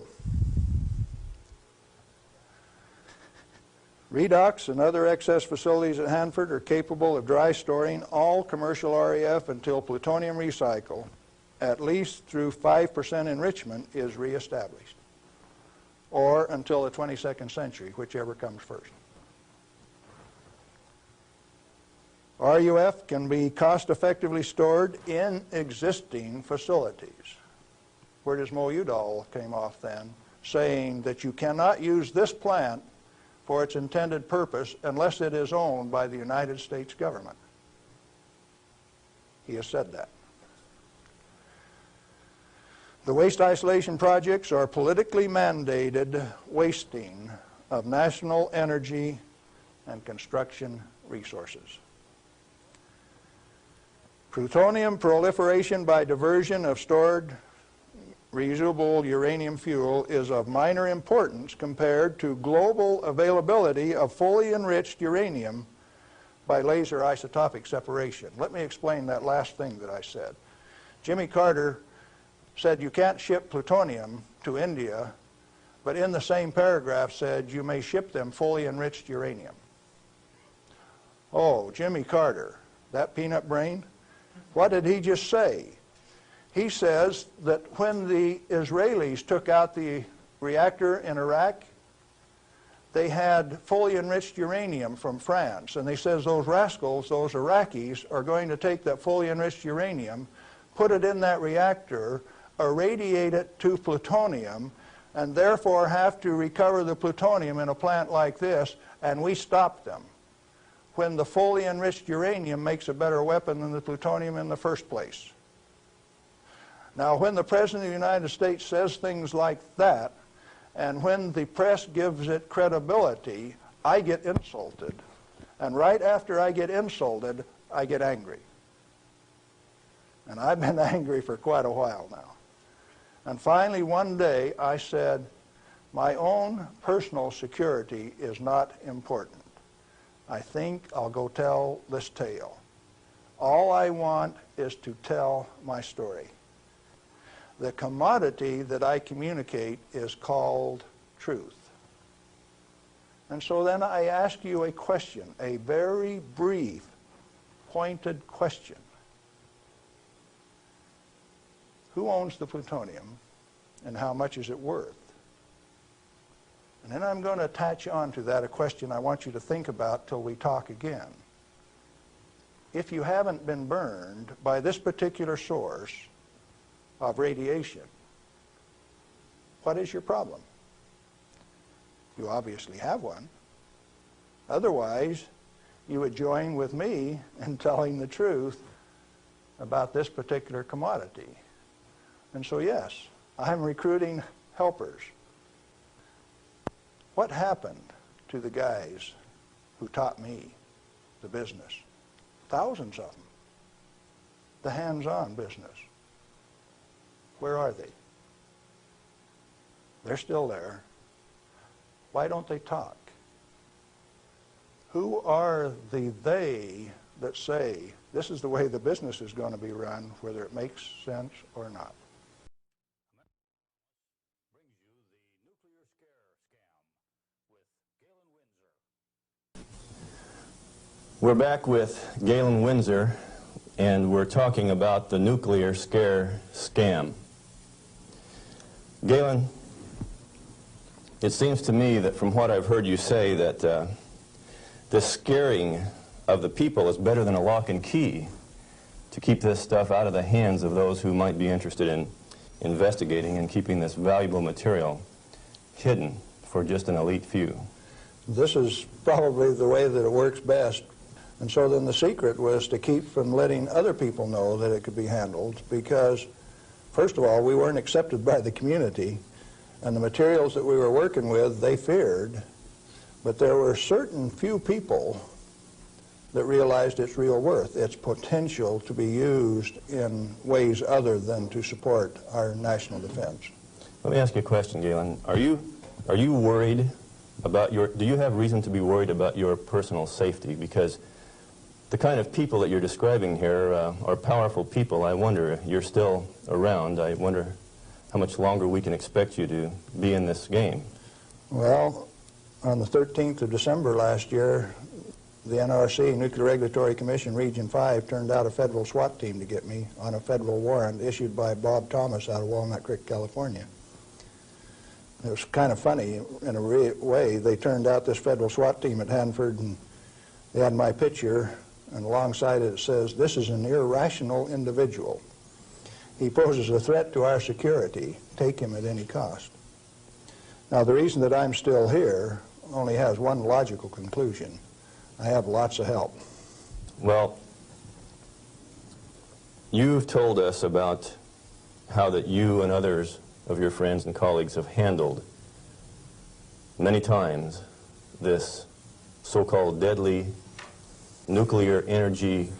Redox and other excess facilities at Hanford are capable of dry storing all commercial REF until plutonium recycle, at least through 5% enrichment, is reestablished, or until the 22nd century, whichever comes first. RUF can be cost-effectively stored in existing facilities. Where does Mo Udall came off then, saying that you cannot use this plant for its intended purpose unless it is owned by the United States government. He has said that. The waste isolation projects are politically mandated wasting of national energy and construction resources. Plutonium proliferation by diversion of stored reusable uranium fuel is of minor importance compared to global availability of fully enriched uranium by laser isotopic separation. Let me explain that last thing that I said. Jimmy Carter said you can't ship plutonium to India, but in the same paragraph said you may ship them fully enriched uranium. Oh, Jimmy Carter, that peanut brain, what did he just say? He says that when the Israelis took out the reactor in Iraq, they had fully enriched uranium from France, and they says those rascals, those Iraqis, are going to take that fully enriched uranium, put it in that reactor, irradiate it to plutonium, and therefore have to recover the plutonium in a plant like this, and we stopped them, when the fully enriched uranium makes a better weapon than the plutonium in the first place. Now, when the President of the United States says things like that, and when the press gives it credibility, I get insulted. And right after I get insulted, I get angry. And I've been angry for quite a while now. And finally, one day, I said, my own personal security is not important. I think I'll go tell this tale. All I want is to tell my story. The commodity that I communicate is called truth. And so then I ask you a question, a very brief, pointed question. Who owns the plutonium, and how much is it worth? And then I'm going to attach on to that a question I want you to think about till we talk again. If you haven't been burned by this particular source of radiation, what is your problem? You obviously have one. Otherwise, you would join with me in telling the truth about this particular commodity. And so yes, I'm recruiting helpers. What happened to the guys who taught me the business? Thousands of them. The hands-on business. Where are they? They're still there. Why don't they talk? Who are the they that say this is the way the business is going to be run, whether it makes sense or not? Brings you the nuclear scare scam with Galen Winsor. We're back with Galen Winsor, and we're talking about the nuclear scare scam. Galen, it seems to me that from what I've heard you say that the scaring of the people is better than a lock and key to keep this stuff out of the hands of those who might be interested in investigating and keeping this valuable material hidden for just an elite few. This is probably the way that it works best. And so then the secret was to keep from letting other people know that it could be handled, because first of all, we weren't accepted by the community, and the materials that we were working with, they feared, but there were certain few people that realized its real worth, its potential to be used in ways other than to support our national defense. Let me ask you a question, Galen. Are you worried about do you have reason to be worried about your personal safety? Because the kind of people that you're describing here are powerful people. I wonder if you're still around. I wonder how much longer we can expect you to be in this game. Well, on the 13th of December last year, the NRC, Nuclear Regulatory Commission, Region 5, turned out a federal SWAT team to get me on a federal warrant issued by Bob Thomas out of Walnut Creek, California. It was kind of funny in a way. They turned out this federal SWAT team at Hanford, and they had my picture, and alongside it says, "This is an irrational individual. He poses a threat to our security. Take him at any cost." Now, the reason that I'm still here only has one logical conclusion. I have lots of help. Well, you've told us about how that you and others of your friends and colleagues have handled many times this so-called deadly nuclear energy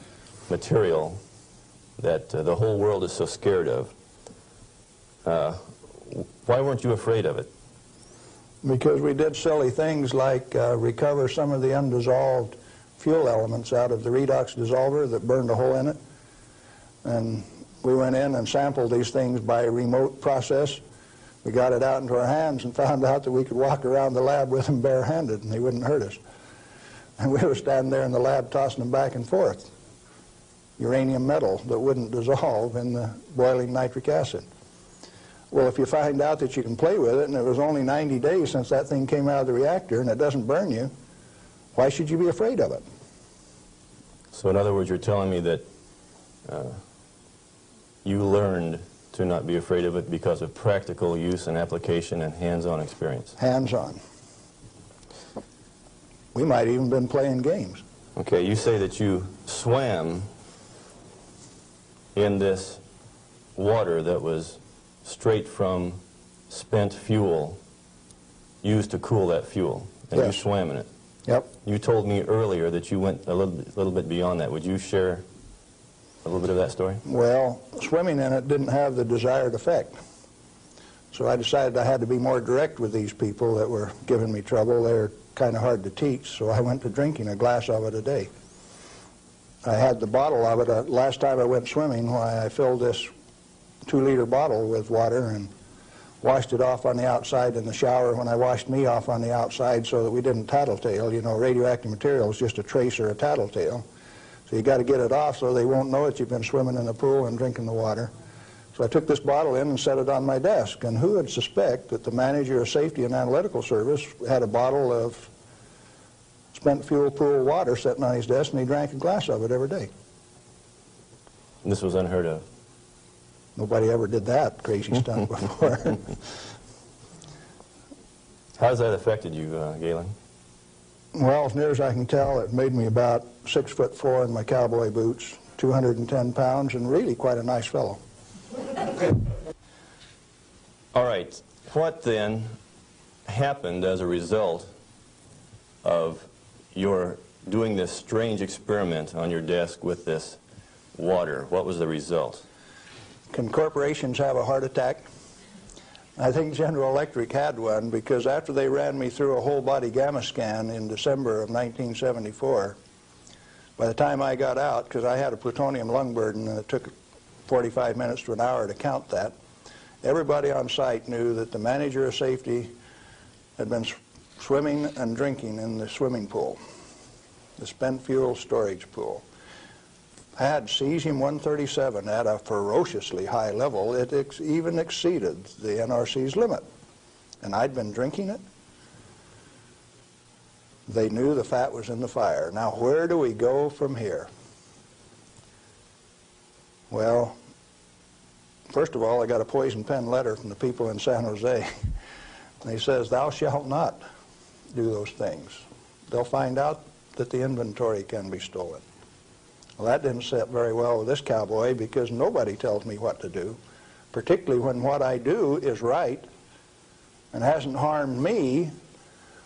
material that the whole world is so scared of. Why weren't you afraid of it? Because we did silly things like recover some of the undissolved fuel elements out of the redox dissolver that burned a hole in it. And we went in and sampled these things by a remote process. We got it out into our hands and found out that we could walk around the lab with them barehanded and they wouldn't hurt us. And we were standing there in the lab tossing them back and forth. Uranium metal that wouldn't dissolve in the boiling nitric acid. Well, if you find out that you can play with it, and it was only 90 days since that thing came out of the reactor and it doesn't burn you, why should you be afraid of it? So in other words, you're telling me that you learned to not be afraid of it because of practical use and application and hands-on experience. Hands-on. We might even been playing games. Okay, you say that you swam in this water that was straight from spent fuel used to cool that fuel, and Yes. you swam in it. Yep. You told me earlier that you went a little bit beyond that. Would you share a little bit of that story? Well, swimming in it didn't have the desired effect. So I decided I had to be more direct with these people that were giving me trouble. They were kind of hard to teach, so I went to drinking a glass of it a day. I had the bottle of it. Last time I went swimming, why I filled this 2-liter bottle with water and washed it off on the outside in the shower when I washed me off on the outside so that we didn't tattletale. You know, radioactive material is just a trace or a tattletale. So you got to get it off so they won't know that you've been swimming in the pool and drinking the water. So I took this bottle in and set it on my desk. And who would suspect that the manager of safety and analytical service had a bottle of spent fuel pool water sitting on his desk, and he drank a glass of it every day. And this was unheard of. Nobody ever did that crazy stuff before. How has that affected you, Galen? Well, as near as I can tell, it made me about 6'4" in my cowboy boots, 210 pounds, and really quite a nice fellow. All right. What then happened as a result of your doing this strange experiment on your desk with this water? What was the result? Can corporations have a heart attack? I think General Electric had one, because after they ran me through a whole body gamma scan in December of 1974, by the time I got out, because I had a plutonium lung burden and it took 45 minutes to an hour to count that, everybody on site knew that the manager of safety had been swimming and drinking in the swimming pool, the spent fuel storage pool. Had cesium-137 at a ferociously high level. It even exceeded the NRC's limit. And I'd been drinking it. They knew the fat was in the fire. Now, where do we go from here? Well, first of all, I got a poison pen letter from the people in San Jose. They says, "Thou shalt not do those things. They'll find out that the inventory can be stolen." Well, that didn't sit very well with this cowboy, because nobody tells me what to do, particularly when what I do is right and hasn't harmed me.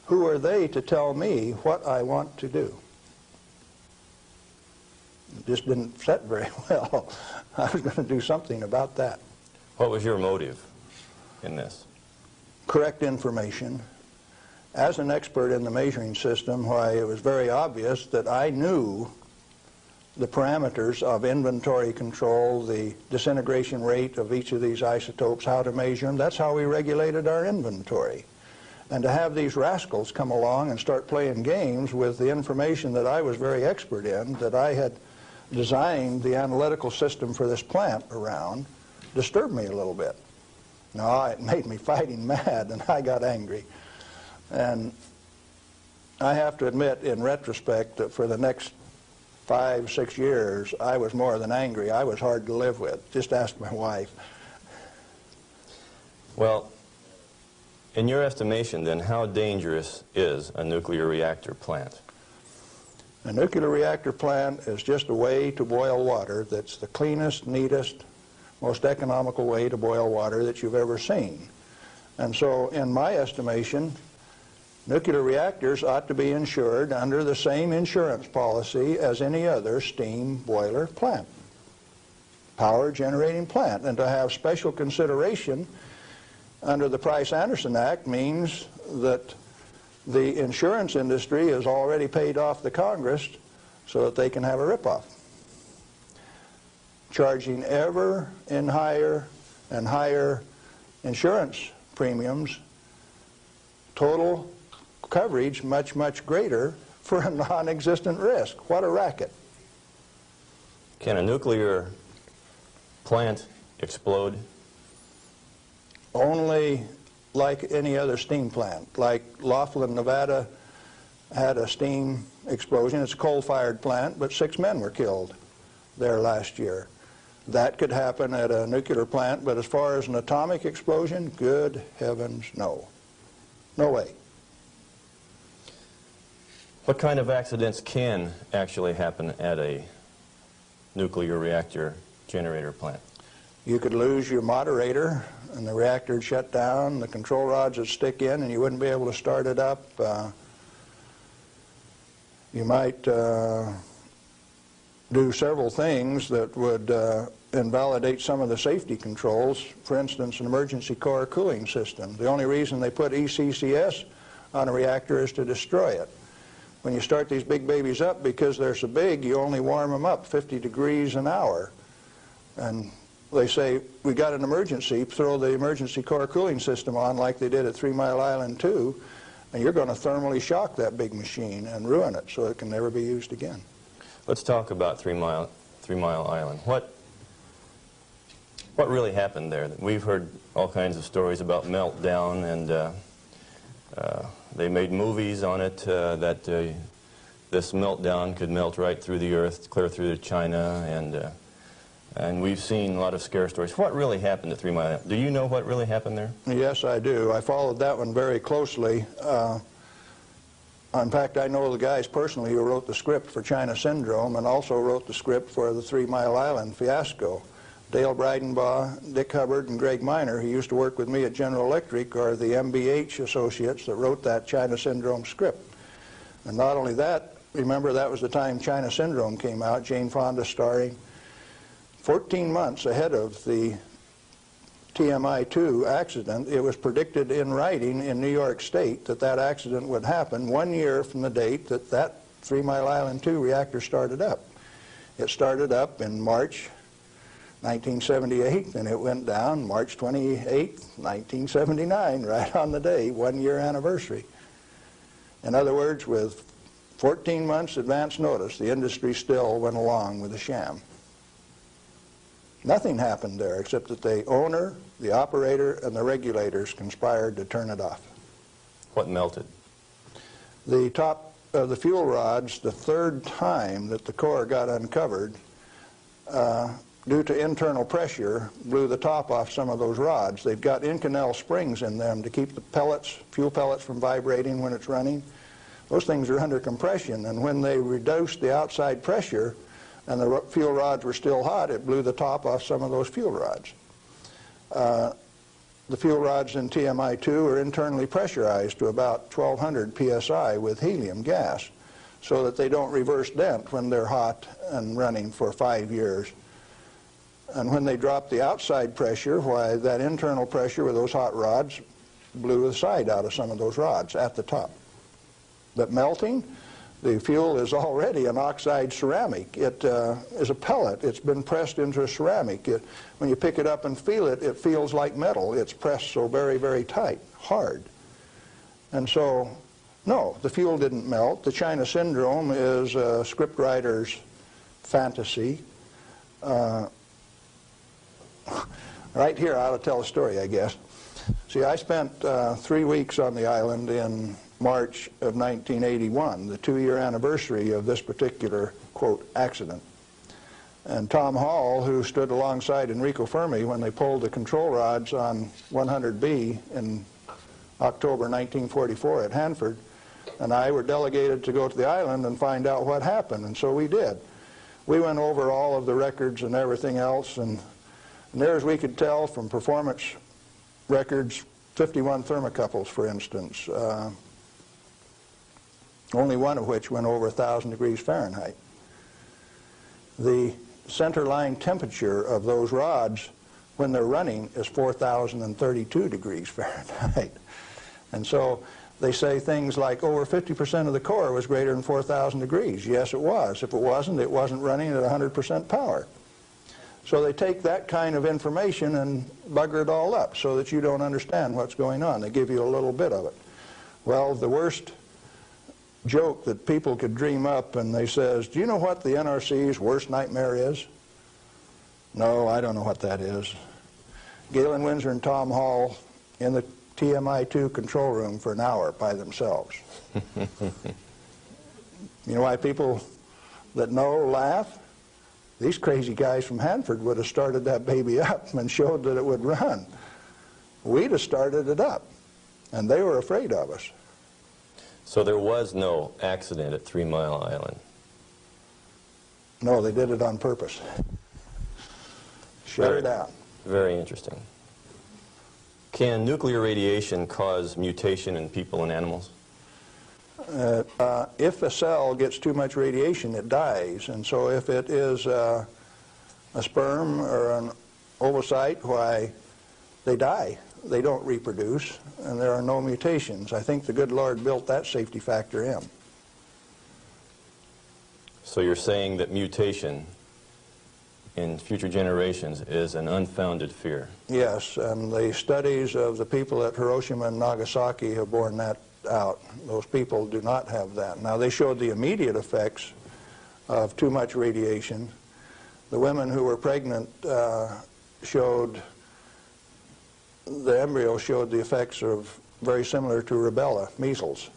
Who are they to tell me what I want to do? It just didn't sit very well. I was going to do something about that. What was your motive in this? Correct information. As an expert in the measuring system, why, it was very obvious that I knew the parameters of inventory control, the disintegration rate of each of these isotopes, how to measure them. That's how we regulated our inventory. And to have these rascals come along and start playing games with the information that I was very expert in, that I had designed the analytical system for this plant around, disturbed me a little bit. No, it made me fighting mad, and I got angry. And I have to admit, in retrospect, that for the next 5, 6 years, I was more than angry. I was hard to live with. Just ask my wife. Well, in your estimation, then, how dangerous is a nuclear reactor plant? A nuclear reactor plant is just a way to boil water that's the cleanest, neatest, most economical way to boil water that you've ever seen. And so, in my estimation, nuclear reactors ought to be insured under the same insurance policy as any other steam boiler plant, power generating plant. And to have special consideration under the Price-Anderson Act means that the insurance industry has already paid off the Congress so that they can have a ripoff, charging ever in higher and higher insurance premiums, total coverage much, much greater for a non-existent risk. What a racket. Can a nuclear plant explode? Only like any other steam plant. Like Laughlin, Nevada had a steam explosion. It's a coal-fired plant, but 6 men were killed there last year. That could happen at a nuclear plant, but as far as an atomic explosion, good heavens, no. No way. What kind of accidents can actually happen at a nuclear reactor generator plant? You could lose your moderator and the reactor would shut down, the control rods would stick in and you wouldn't be able to start it up. You might do several things that would invalidate some of the safety controls. For instance, an emergency core cooling system. The only reason they put ECCS on a reactor is to destroy it. When you start these big babies up, because they're so big, you only warm them up 50 degrees an hour. And they say, we got an emergency, throw the emergency core cooling system on like they did at 3 Mile Island 2, and you're going to thermally shock that big machine and ruin it so it can never be used again. Let's talk about 3 Mile Island. What really happened there? We've heard all kinds of stories about meltdown, and they made movies on it that this meltdown could melt right through the earth, clear through to China, and we've seen a lot of scare stories. What really happened at 3 Mile Island? Do you know what really happened there? Yes, I do. I followed that one very closely. In fact, I know the guys personally who wrote the script for China Syndrome and also wrote the script for the 3 Mile Island fiasco. Dale Breidenbaugh, Dick Hubbard, and Greg Miner, who used to work with me at General Electric, are the MBH associates that wrote that China Syndrome script. And not only that, remember that was the time China Syndrome came out, Jane Fonda starring. 14 months ahead of the TMI-2 accident, it was predicted in writing in New York State that that accident would happen 1 year from the date that that 3 Mile Island 2 reactor started up. It started up in March 1978, and it went down March 28, 1979, right on the day, 1 year anniversary. In other words, with 14 months advance notice, the industry still went along with the sham. Nothing happened there except that the owner, the operator, and the regulators conspired to turn it off. What melted? The top of the fuel rods, the third time that the core got uncovered, due to internal pressure, blew the top off some of those rods. They've got Inconel springs in them to keep the pellets, fuel pellets, from vibrating when it's running. Those things are under compression, and when they reduced the outside pressure and the fuel rods were still hot, it blew the top off some of those fuel rods. The fuel rods in TMI-2 are internally pressurized to about 1200 psi with helium gas so that they don't reverse dent when they're hot and running for 5 years. And when they drop the outside pressure, why, that internal pressure with those hot rods blew the side out of some of those rods at the top. But melting, the fuel is already an oxide ceramic. It is a pellet. It's been pressed into a ceramic. When you pick it up and feel it, it feels like metal. It's pressed so very, very tight, hard. And so, no, the fuel didn't melt. The China Syndrome is a scriptwriter's fantasy. Right here, I ought to tell a story, I guess. See, I spent 3 weeks on the island in March of 1981, the 2-year anniversary of this particular, quote, accident. And Tom Hall, who stood alongside Enrico Fermi when they pulled the control rods on 100B in October 1944 at Hanford, and I were delegated to go to the island and find out what happened, and so we did. We went over all of the records and everything else, and there, as we could tell from performance records, 51 thermocouples, for instance, only one of which went over 1,000 degrees Fahrenheit. The center line temperature of those rods when they're running is 4,032 degrees Fahrenheit. And so They say things like over 50% of the core was greater than 4,000 degrees. Yes, it was. If it wasn't running at 100% power. So they take that kind of information and bugger it all up so that you don't understand what's going on. They give you a little bit of it. Well, the worst joke that people could dream up, and they says, do you know what the NRC's worst nightmare is? No, I don't know what that is. Galen Winsor and Tom Hall in the TMI-2 control room for an hour by themselves. You know why people that know laugh? These crazy guys from Hanford would have started that baby up and showed that it would run. We'd have started it up, and they were afraid of us. So there was no accident at 3 Mile Island? No, they did it on purpose. Shut her down. Very interesting. Can nuclear radiation cause mutation in people and animals? If a cell gets too much radiation, it dies. And so if it is a sperm or an ovocyte, why, they die. They don't reproduce, and there are no mutations. I think the good Lord built that safety factor in. So you're saying that mutation in future generations is an unfounded fear? Yes, and the studies of the people at Hiroshima and Nagasaki have borne that out. Those people do not have that. Now, they showed the immediate effects of too much radiation. The women who were pregnant showed, the embryo showed the effects of very similar to rubella, measles.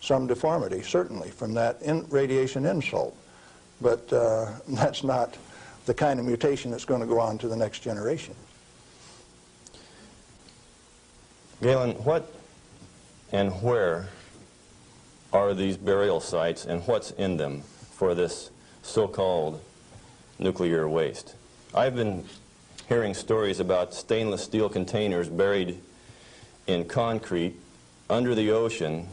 Some deformity, certainly, from that radiation insult. But that's not the kind of mutation that's going to go on to the next generation. Galen, what and where are these burial sites, and what's in them for this so-called nuclear waste? I've been hearing stories about stainless steel containers buried in concrete under the ocean,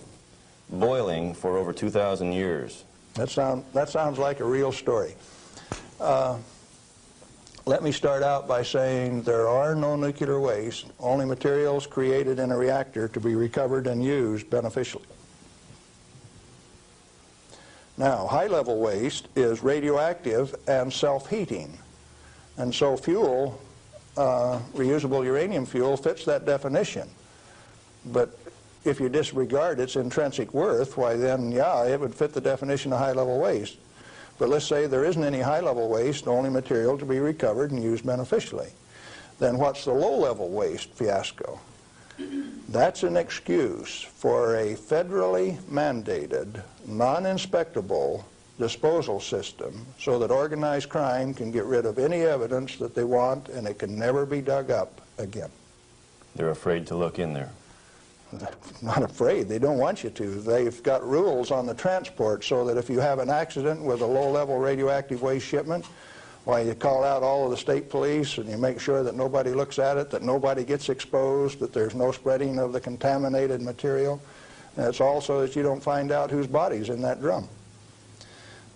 boiling for over 2,000 years. That sounds like a real story. Let me start out by saying there are no nuclear waste, only materials created in a reactor to be recovered and used beneficially. Now, high-level waste is radioactive and self-heating. And so fuel, reusable uranium fuel, fits that definition. But if you disregard its intrinsic worth, why then, yeah, it would fit the definition of high-level waste. But let's say there isn't any high-level waste, only material to be recovered and used beneficially. Then what's the low-level waste fiasco? That's an excuse for a federally mandated, non-inspectable disposal system so that organized crime can get rid of any evidence that they want, and it can never be dug up again. They're afraid to look in there. Not afraid. They don't want you to. They've got rules on the transport so that if you have an accident with a low-level radioactive waste shipment, why, you call out all of the state police and you make sure that nobody looks at it, that nobody gets exposed, that there's no spreading of the contaminated material. And it's also that you don't find out whose body's in that drum.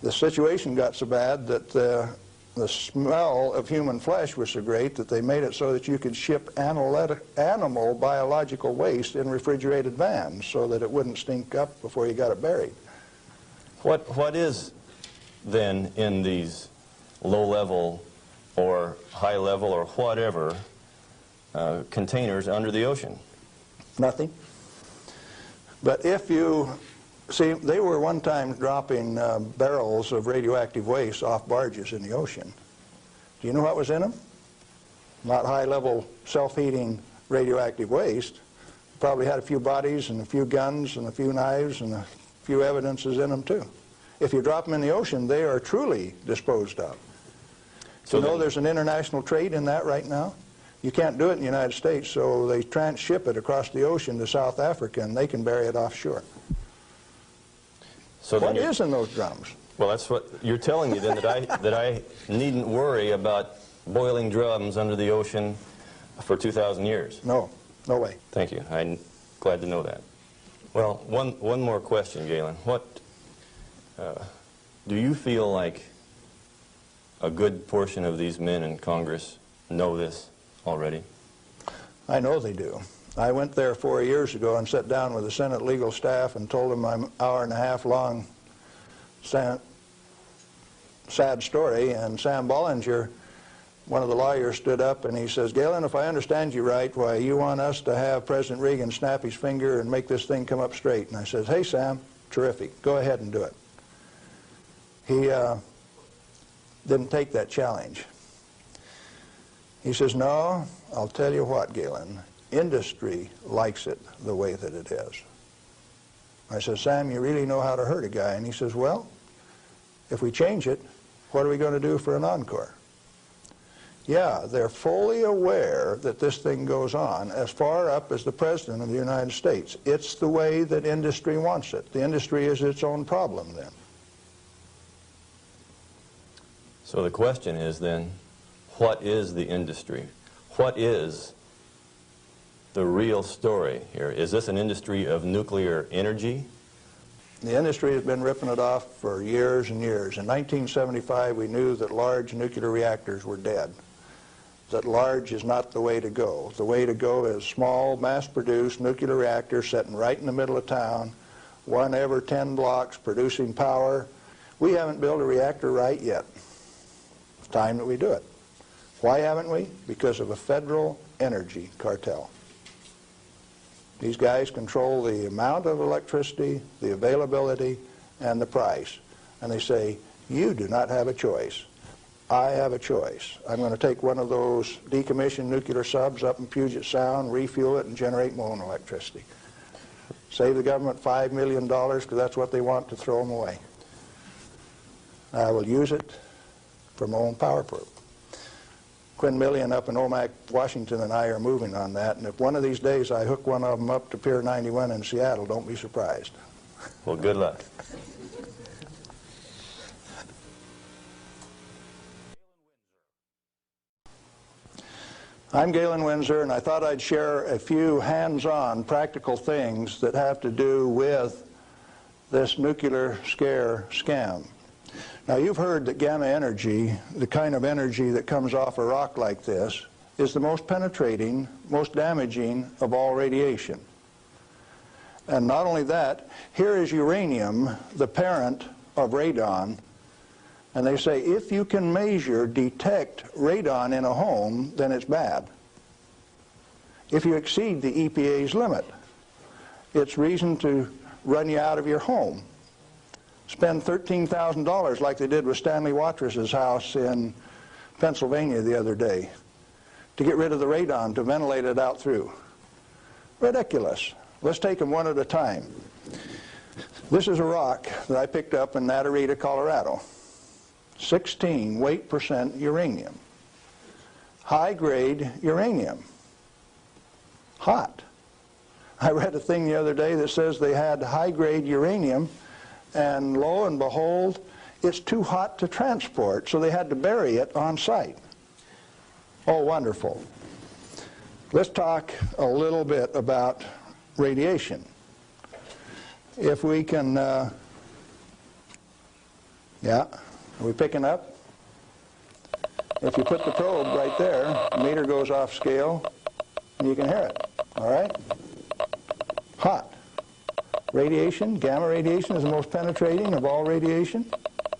The situation got so bad that the smell of human flesh was so great that they made it so that you could ship animal biological waste in refrigerated vans so that it wouldn't stink up before you got it buried. What is then in these low-level or high-level or whatever containers under the ocean? Nothing. But if you see, they were one time dropping barrels of radioactive waste off barges in the ocean. Do you know what was in them? Not high-level self-heating radioactive waste. Probably had a few bodies and a few guns and a few knives and a few evidences in them too. If you drop them in the ocean, they are truly disposed of. So you know there's an international trade in that right now? You can't do it in the United States, so they transship it across the ocean to South Africa, and they can bury it offshore. So what is in those drums? Well, that's what you're telling me then, that I needn't worry about boiling drums under the ocean for 2,000 years. No, no way. Thank you. I'm glad to know that. Well, one more question, Galen. What do you feel like a good portion of these men in Congress know this already? I know they do. I went there 4 years ago and sat down with the Senate legal staff and told them my hour-and-a-half-long sad story, and Sam Bollinger, one of the lawyers, stood up and he says, "Galen, if I understand you right, why you want us to have President Reagan snap his finger and make this thing come up straight." And I says, "Hey, Sam, terrific. Go ahead and do it." He didn't take that challenge. He says, "No, I'll tell you what, Galen, industry likes it the way that it is." I said, "Sam, you really know how to hurt a guy." And he says, "Well, if we change it, what are we going to do for an encore?" Yeah, they're fully aware that this thing goes on as far up as the President of the United States. It's the way that industry wants it. The industry is its own problem then. So the question is then, what is the industry? What is the real story here? Is this an industry of nuclear energy? The industry has been ripping it off for years and years. In 1975, we knew that large nuclear reactors were dead, that large is not the way to go. The way to go is small, mass-produced nuclear reactors sitting right in the middle of town, one every 10 blocks, producing power. We haven't built a reactor right yet. It's time that we do it. Why haven't we? Because of a federal energy cartel. These guys control the amount of electricity, the availability, and the price. And they say, you do not have a choice. I have a choice. I'm going to take one of those decommissioned nuclear subs up in Puget Sound, refuel it, and generate my own electricity. Save the government $5 million because that's what they want, to throw them away. I will use it for my own power plant. Quinn Millian up in Omak, Washington, and I are moving on that, and if one of these days I hook one of them up to Pier 91 in Seattle, don't be surprised. Well, good luck. I'm Galen Winsor, and I thought I'd share a few hands-on practical things that have to do with this nuclear scare scam. Now, you've heard that gamma energy, the kind of energy that comes off a rock like this, is the most penetrating, most damaging of all radiation. And not only that, here is uranium, the parent of radon, and they say if you can measure, detect radon in a home, then it's bad. If you exceed the EPA's limit, it's reason to run you out of your home. Spend $13,000 like they did with Stanley Watrous' house in Pennsylvania the other day to get rid of the radon, to ventilate it out through. Ridiculous. Let's take them one at a time. This is a rock that I picked up in Natarita, Colorado. 16 weight % uranium. High-grade uranium. Hot. I read a thing the other day that says they had high-grade uranium, and lo and behold, it's too hot to transport, so they had to bury it on site. Oh, wonderful. Let's talk a little bit about radiation. If we can, yeah, are we picking up? If you put the probe right there, the meter goes off scale, and you can hear it, all right? Hot. Radiation, gamma radiation, is the most penetrating of all radiation.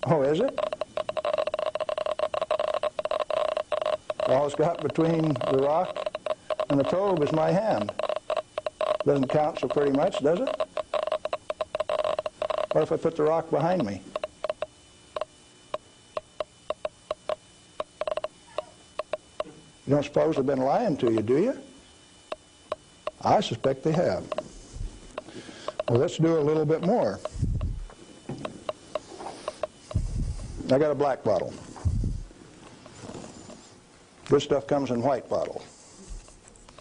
Oh, is it? All it's got between the rock and the probe is my hand. Doesn't count so pretty much, does it? What if I put the rock behind me? You don't suppose they've been lying to you, do you? I suspect they have. Well, let's do a little bit more. I got a black bottle. This stuff comes in white bottle.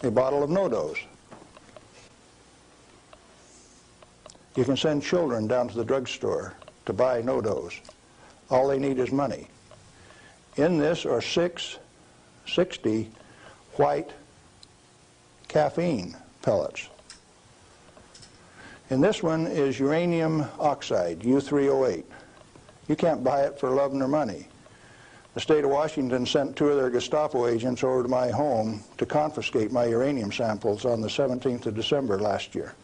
A bottle of no-dose. You can send children down to the drugstore to buy no-dose. All they need is money. In this are 660 white caffeine pellets. And this one is uranium oxide, U3O8. You can't buy it for love nor money. the state of Washington sent 2 of their Gestapo agents over to my home to confiscate my uranium samples on the 17th of December last year.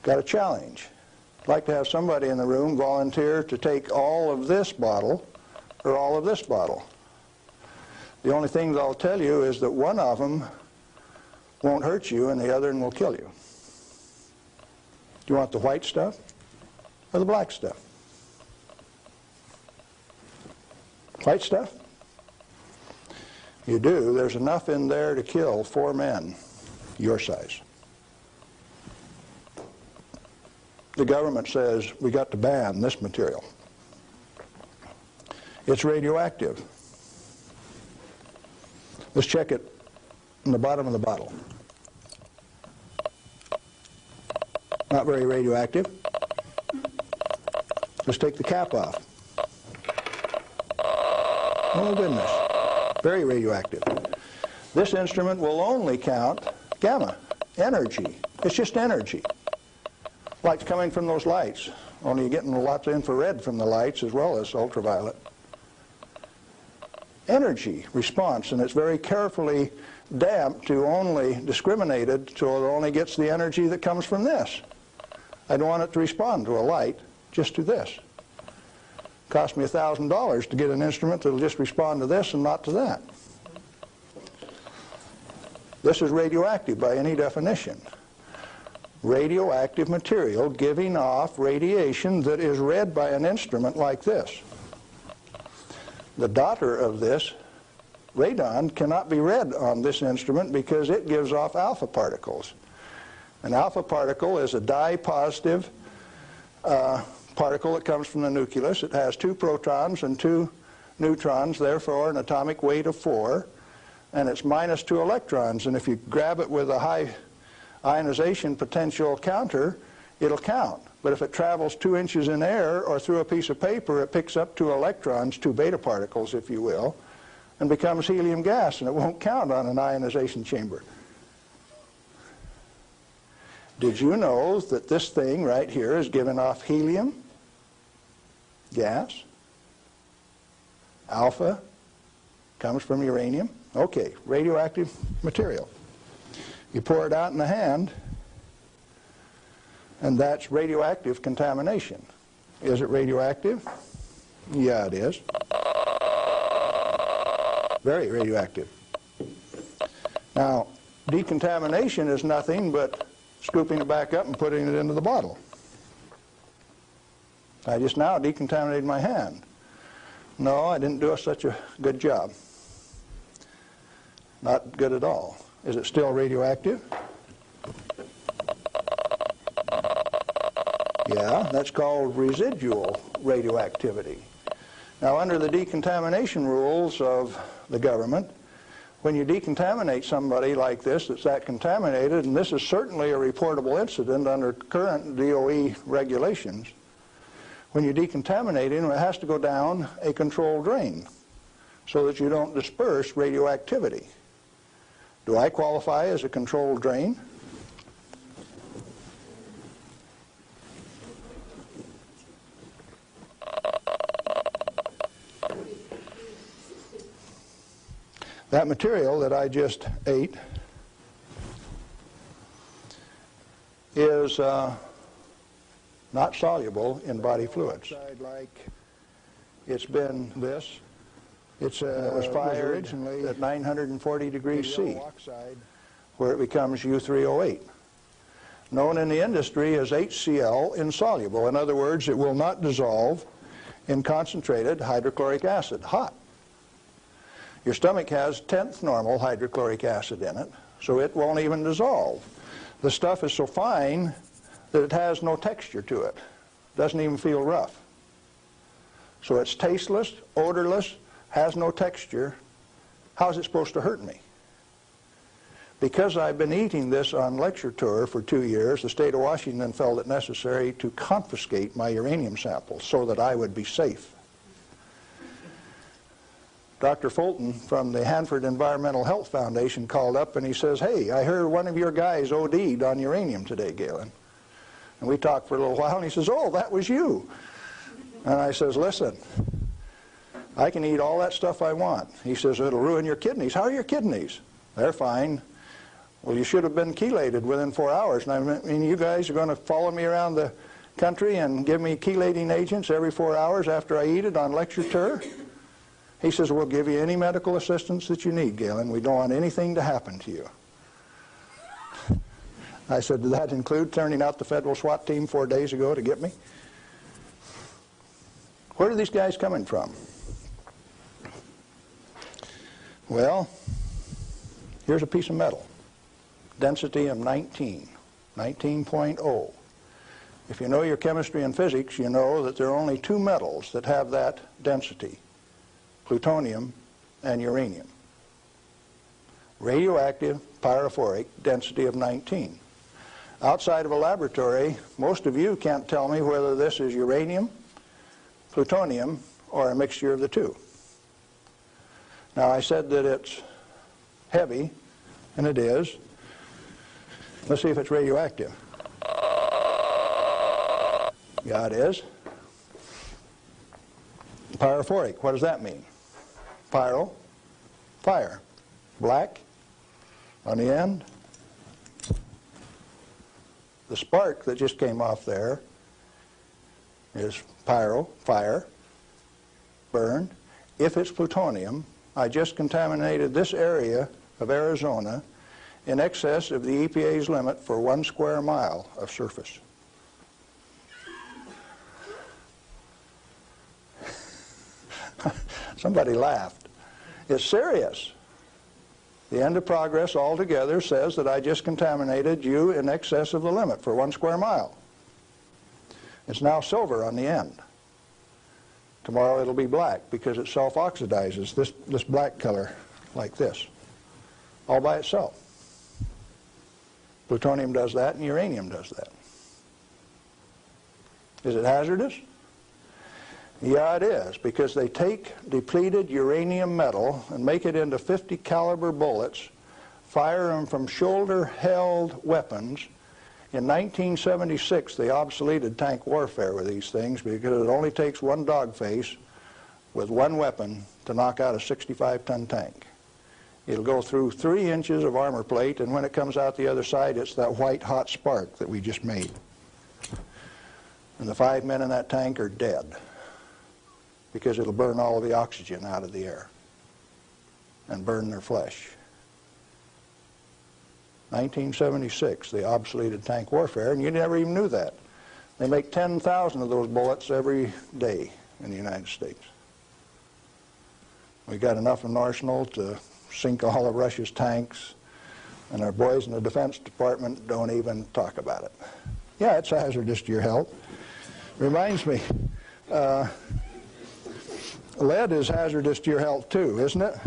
Got a challenge. I'd like to have somebody in the room volunteer to take all of this bottle or all of this bottle. The only thing that I'll tell you is that one of them won't hurt you and the other one will kill you. Do you want the white stuff or the black stuff? White stuff? You do. There's enough in there to kill 4 men your size. The government says we got to ban this material. It's radioactive. Let's check it in the bottom of the bottle. Not very radioactive. Let's take the cap off. Oh goodness, very radioactive. This instrument will only count gamma, energy. It's just energy. Light's coming from those lights, only you're getting lots of infrared from the lights as well as ultraviolet. Energy response, and it's very carefully damped to only discriminated so it only gets the energy that comes from this. I don't want it to respond to a light, just to this. Cost me $1,000 to get an instrument that'll just respond to this and not to that. This is radioactive by any definition. Radioactive material giving off radiation that is read by an instrument like this. The daughter of this, radon, cannot be read on this instrument because it gives off alpha particles. An alpha particle is a dye-positive particle that comes from the nucleus. It has 2 protons and 2 neutrons, therefore an atomic weight of 4, and it's minus 2 electrons. And if you grab it with a high ionization potential counter, it'll count. But if it travels 2 inches in air or through a piece of paper, it picks up 2 electrons, 2 beta particles, if you will, and becomes helium gas, and it won't count on an ionization chamber. Did you know that this thing right here is giving off helium gas? Alpha comes from uranium. Okay, radioactive material. You pour it out in the hand, and that's radioactive contamination. Is it radioactive? Yeah, it is. Very radioactive. Now, decontamination is nothing but scooping it back up and putting it into the bottle. I just now decontaminated my hand. No, I didn't do such a good job. Not good at all. Is it still radioactive? Yeah, that's called residual radioactivity. Now, under the decontamination rules of the government, when you decontaminate somebody like this that's that contaminated, and this is certainly a reportable incident under current DOE regulations, when you decontaminate him, it has to go down a controlled drain so that you don't disperse radioactivity. Do I qualify as a controlled drain? That material that I just ate is not soluble in body fluids. Like it's been this. It was fired originally at 940 degrees C, where it becomes U3O8. Known in the industry as HCl insoluble. In other words, it will not dissolve in concentrated hydrochloric acid, hot. Your stomach has 10th normal hydrochloric acid in it, so it won't even dissolve. The stuff is so fine that it has no texture to it. Doesn't even feel rough. So it's tasteless, odorless, has no texture. How's it supposed to hurt me? Because I've been eating this on lecture tour for 2 years, the state of Washington felt it necessary to confiscate my uranium samples so that I would be safe. Dr. Fulton from the Hanford Environmental Health Foundation called up and he says, "Hey, I heard one of your guys OD'd on uranium today, Galen." And we talked for a little while and he says, "Oh, that was you." And I says, "Listen, I can eat all that stuff I want. He says, it'll ruin your kidneys. How are your kidneys? They're fine. Well, you should have been chelated within 4 hours. And I mean, you guys are going to follow me around the country and give me chelating agents every 4 hours after I eat it on lecture tour? He says, we'll give you any medical assistance that you need, Galen. We don't want anything to happen to you. I said, did that include turning out the federal SWAT team 4 days ago to get me? Where are these guys coming from? Well, here's a piece of metal. Density of 19, 19.0. If you know your chemistry and physics, you know that there are only two metals that have that density, plutonium and uranium. Radioactive, pyrophoric, density of 19. Outside of a laboratory, most of you can't tell me whether this is uranium, plutonium, or a mixture of the two. Now, I said that it's heavy, and it is. Let's see if it's radioactive. Yeah, it is. Pyrophoric, what does that mean? Pyro, fire. Black on the end. The spark that just came off there is pyro, fire, burn. If it's plutonium, I just contaminated this area of Arizona in excess of the EPA's limit for 1 square mile of surface. Somebody laughed. It's serious. The end of progress altogether says that I just contaminated you in excess of the limit for 1 square mile. It's now silver on the end. Tomorrow it'll be black because it self-oxidizes, this black color like this, all by itself. Plutonium does that and uranium does that. Is it hazardous? Yeah, it is, because they take depleted uranium metal and make it into 50 caliber bullets, fire them from shoulder-held weapons. In 1976, they obsoleted tank warfare with these things because it only takes one dog face with one weapon to knock out a 65-ton tank. It'll go through 3 inches of armor plate, and when it comes out the other side, it's that white hot spark that we just made. And the 5 men in that tank are dead, because it'll burn all of the oxygen out of the air and burn their flesh. 1976, they obsoleted tank warfare, and you never even knew that. They make 10,000 of those bullets every day in the United States. We got enough in arsenal to sink all of Russia's tanks, and our boys in the Defense Department don't even talk about it. Yeah, it's hazardous to your health. Reminds me, lead is hazardous to your health too, isn't it?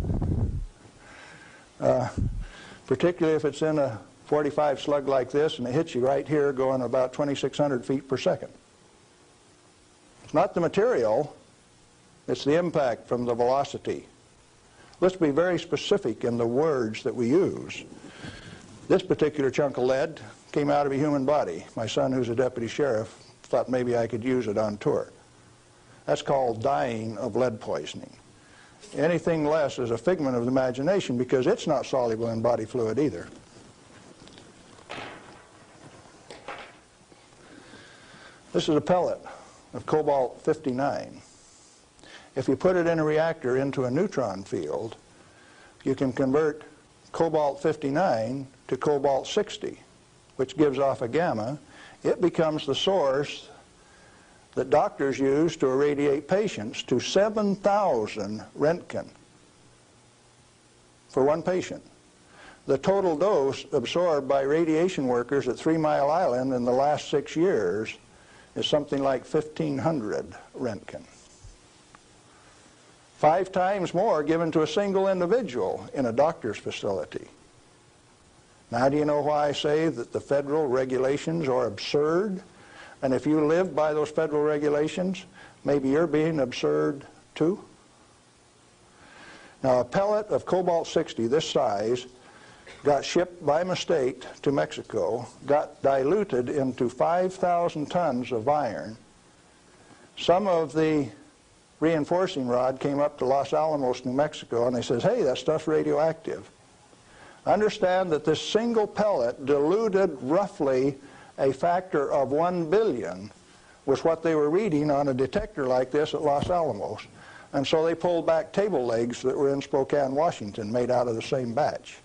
Particularly if it's in a 45 slug like this and it hits you right here going about 2,600 feet per second. It's not the material, it's the impact from the velocity. Let's be very specific in the words that we use. This particular chunk of lead came out of a human body. My son, who's a deputy sheriff, thought maybe I could use it on tour. That's called dying of lead poisoning. Anything less is a figment of the imagination because it's not soluble in body fluid either. This is a pellet of cobalt-59. If you put it in a reactor into a neutron field, you can convert cobalt-59 to cobalt-60, which gives off a gamma. It becomes the source that doctors use to irradiate patients to 7,000 Roentgen for one patient. The total dose absorbed by radiation workers at 3 Mile Island in the last 6 years is something like 1,500 Roentgen. 5 times more given to a single individual in a doctor's facility. Now, do you know why I say that the federal regulations are absurd? And if you live by those federal regulations, maybe you're being absurd too? Now, a pellet of cobalt-60 this size got shipped by mistake to Mexico, got diluted into 5,000 tons of iron. Some of the reinforcing rod came up to Los Alamos, New Mexico, and they says, hey, that stuff's radioactive. Understand that this single pellet diluted roughly a factor of 1 billion was what they were reading on a detector like this at Los Alamos. And so they pulled back table legs that were in Spokane, Washington, made out of the same batch,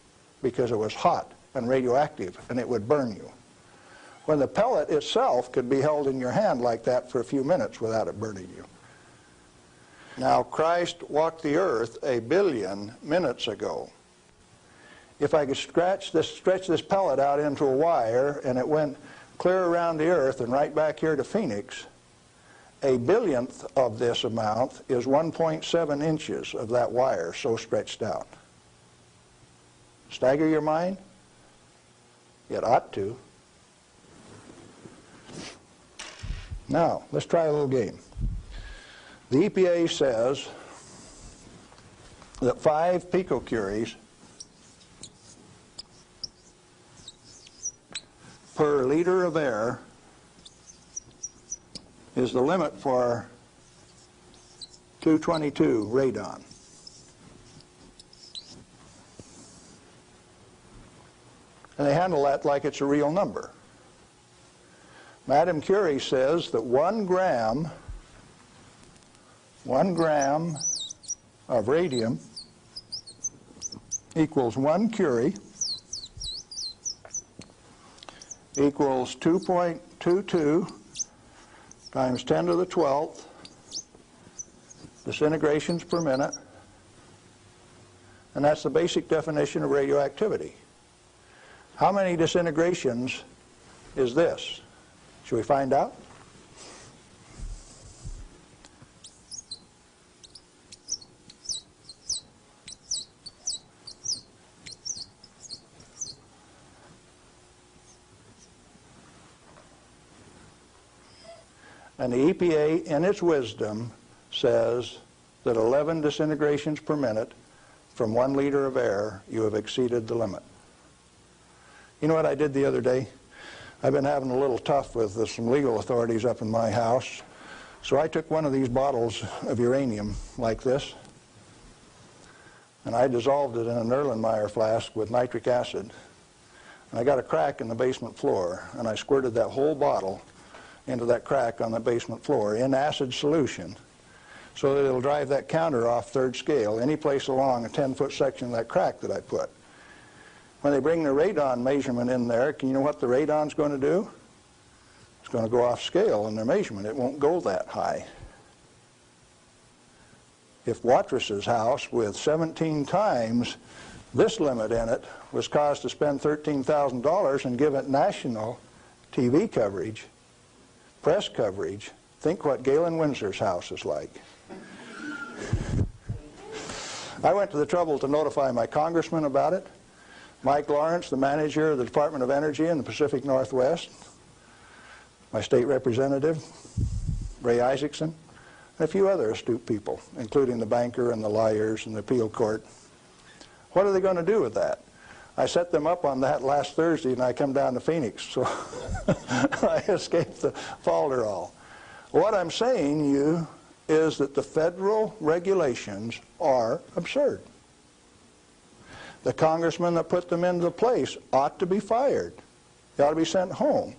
because it was hot and radioactive and it would burn you. When the pellet itself could be held in your hand like that for a few minutes without it burning you. Now, Christ walked the earth 1 billion minutes ago. If I could stretch this pellet out into a wire and it went clear around the earth and right back here to Phoenix, 1 billionth of this amount is 1.7 inches of that wire so stretched out. Stagger your mind? It ought to. Now, let's try a little game. The EPA says that 5 picocuries per liter of air is the limit for 222 radon. And they handle that like it's a real number. Madame Curie says that 1 gram of radium equals 1 curie equals 2.22 times 10 to the 12th disintegrations per minute, and that's the basic definition of radioactivity. How many disintegrations is this? Should we find out? And the EPA, in its wisdom, says that 11 disintegrations per minute from 1 liter of air, you have exceeded the limit. You know what I did the other day? I've been having a little tough with some legal authorities up in my house. So I took one of these bottles of uranium like this, and I dissolved it in an Erlenmeyer flask with nitric acid. And I got a crack in the basement floor, and I squirted that whole bottle into that crack on the basement floor in acid solution so that it'll drive that counter off 3rd scale any place along a 10-foot section of that crack that I put. When they bring the radon measurement in there, can you know what the radon's going to do? It's going to go off scale in their measurement. It won't go that high. If Watrous' house with 17 times this limit in it was caused to spend $13,000 and give it national TV coverage, press coverage, think what Galen Winsor's house is like. I went to the trouble to notify my congressman about it, Mike Lawrence, the manager of the Department of Energy in the Pacific Northwest, my state representative, Ray Isaacson, and a few other astute people, including the banker and the lawyers and the appeal court. What are they going to do with that? I set them up on that last Thursday, and I come down to Phoenix, so I escaped the falderall. What I'm saying to you is that the federal regulations are absurd. The congressman that put them into place ought to be fired. They ought to be sent home.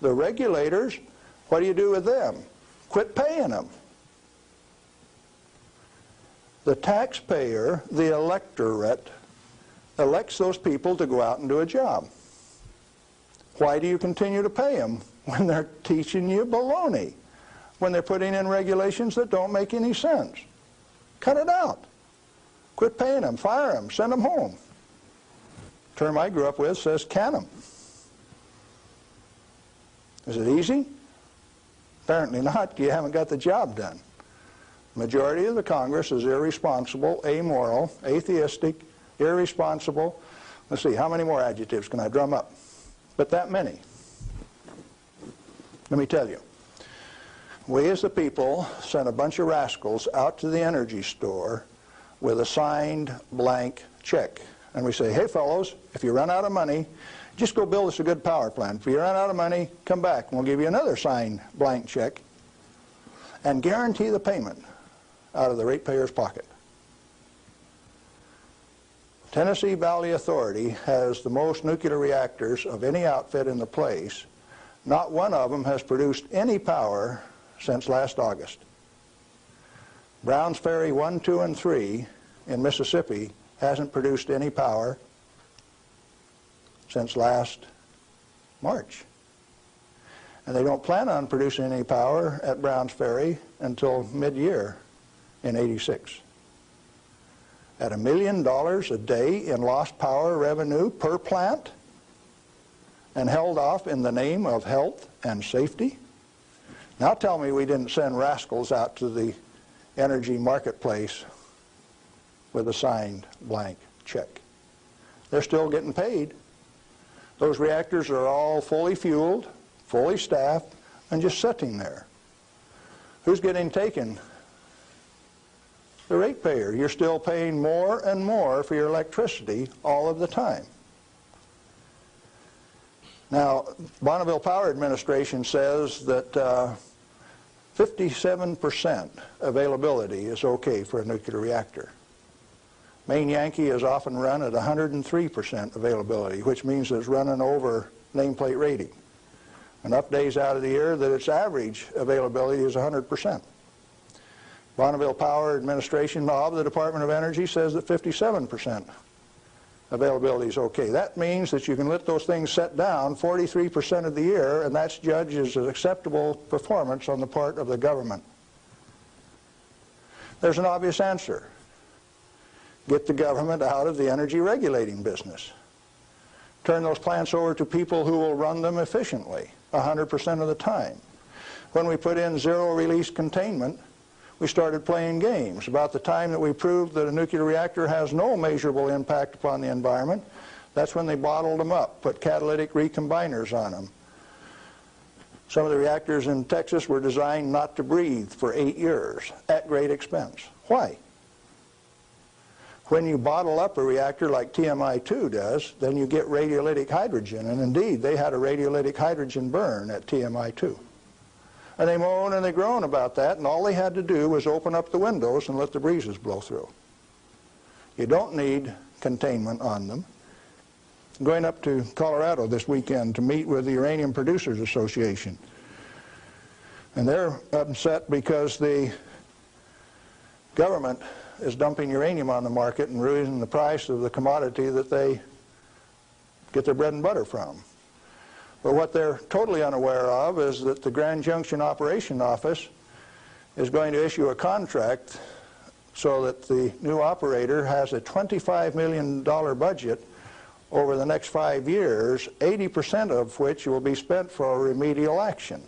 The regulators, what do you do with them? Quit paying them. The taxpayer, the electorate, elects those people to go out and do a job. Why do you continue to pay them when they're teaching you baloney? When they're putting in regulations that don't make any sense? Cut it out. Quit paying them, fire them, send them home. The term I grew up with says can them. Is it easy? Apparently not. You haven't got the job done. The majority of the Congress is irresponsible, amoral, atheistic, irresponsible. Let's see, how many more adjectives can I drum up? But that many. Let me tell you. We as the people sent a bunch of rascals out to the energy store with a signed blank check. And we say, hey fellows, if you run out of money, just go build us a good power plant. If you run out of money, come back and we'll give you another signed blank check and guarantee the payment out of the ratepayer's pocket. Tennessee Valley Authority has the most nuclear reactors of any outfit in the place. Not one of them has produced any power since last August. Browns Ferry 1, 2, and 3 in Mississippi hasn't produced any power since last March. And they don't plan on producing any power at Browns Ferry until mid-year in '86. At $1 million a day in lost power revenue per plant, and held off in the name of health and safety? Now tell me we didn't send rascals out to the energy marketplace with a signed blank check. They're still getting paid. Those reactors are all fully fueled, fully staffed, and just sitting there. Who's getting taken? The ratepayer. You're still paying more and more for your electricity all of the time. Now, Bonneville Power Administration says that 57% availability is okay for a nuclear reactor. Maine Yankee is often run at 103% availability, which means it's running over nameplate rating. Enough days out of the year that its average availability is 100%. Bonneville Power Administration of the Department of Energy says that 57% availability is okay. That means that you can let those things set down 43% of the year, and that's judged as an acceptable performance on the part of the government. There's an obvious answer. Get the government out of the energy regulating business. Turn those plants over to people who will run them efficiently 100% of the time. When we put in zero-release containment, we started playing games. About the time that we proved that a nuclear reactor has no measurable impact upon the environment, that's when they bottled them up, put catalytic recombiners on them. Some of the reactors in Texas were designed not to breathe for 8 years at great expense. Why? When you bottle up a reactor like TMI-2 does, then you get radiolytic hydrogen, and indeed they had a radiolytic hydrogen burn at TMI-2. And they moan and they groan about that, and all they had to do was open up the windows and let the breezes blow through. You don't need containment on them. I'm going up to Colorado this weekend to meet with the Uranium Producers Association. And they're upset because the government is dumping uranium on the market and raising the price of the commodity that they get their bread and butter from. But what they're totally unaware of is that the Grand Junction Operation Office is going to issue a contract so that the new operator has a $25 million budget over the next 5 years, 80% of which will be spent for remedial action.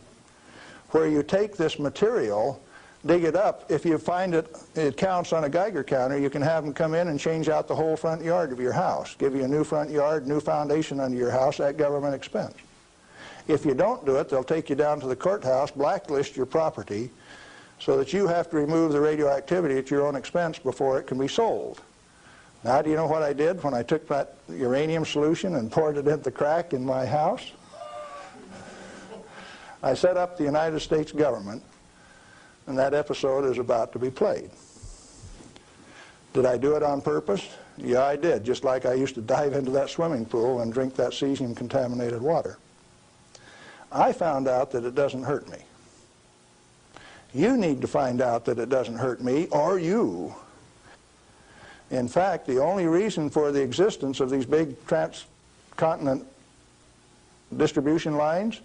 Where you take this material, dig it up, if you find it counts on a Geiger counter, you can have them come in and change out the whole front yard of your house, give you a new front yard, new foundation under your house at government expense. If you don't do it, they'll take you down to the courthouse, blacklist your property, so that you have to remove the radioactivity at your own expense before it can be sold. Now, do you know what I did when I took that uranium solution and poured it into the crack in my house? I set up the United States government, and that episode is about to be played. Did I do it on purpose? Yeah, I did, just like I used to dive into that swimming pool and drink that cesium-contaminated water. I found out that it doesn't hurt me. You need to find out that it doesn't hurt me, or you. In fact, the only reason for the existence of these big transcontinent distribution lines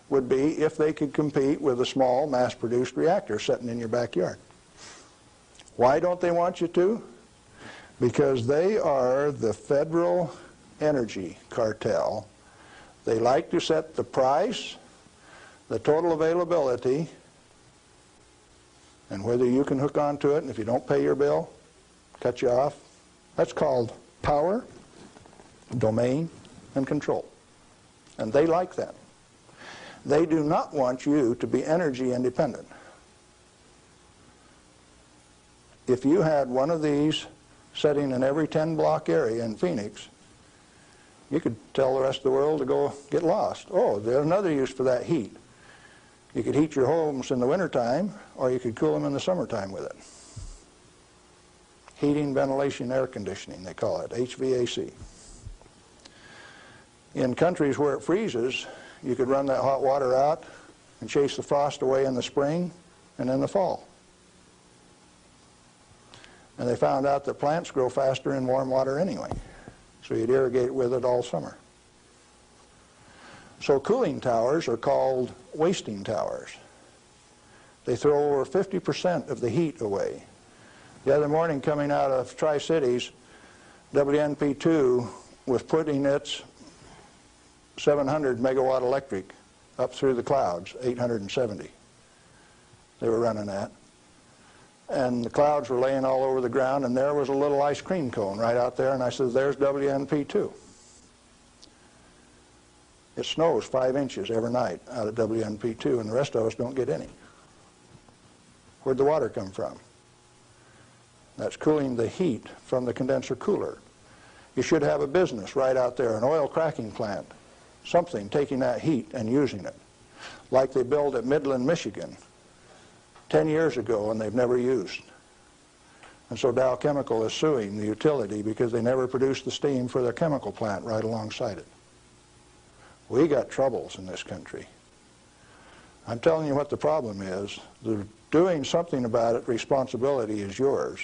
would be if they could compete with a small mass-produced reactor sitting in your backyard. Why don't they want you to? Because they are the federal energy cartel. They like to set the price, the total availability, and whether you can hook onto it, and if you don't pay your bill, cut you off. That's called power, domain, and control. And they like that. They do not want you to be energy independent. If you had one of these sitting in every 10-block area in Phoenix, you could tell the rest of the world to go get lost. Oh, there's another use for that heat. You could heat your homes in the wintertime, or you could cool them in the summertime with it. Heating, ventilation, air conditioning, they call it, HVAC. In countries where it freezes, you could run that hot water out and chase the frost away in the spring and in the fall. And they found out that plants grow faster in warm water anyway, so you'd irrigate with it all summer. So cooling towers are called wasting towers. They throw over 50% of the heat away. The other morning, coming out of Tri-Cities, WNP2 was putting its 700 megawatt electric up through the clouds, 870 they were running at. And the clouds were laying all over the ground, and there was a little ice cream cone right out there, and I said, there's WNP2. It snows 5 inches every night out of WNP2, and the rest of us don't get any. Where'd the water come from? That's cooling the heat from the condenser cooler. You should have a business right out there, an oil cracking plant, something taking that heat and using it, like they built at Midland, Michigan 10 years ago and they've never used. And so Dow Chemical is suing the utility because they never produced the steam for their chemical plant right alongside it. We got troubles in this country. I'm telling you what the problem is. Doing something about it, responsibility is yours.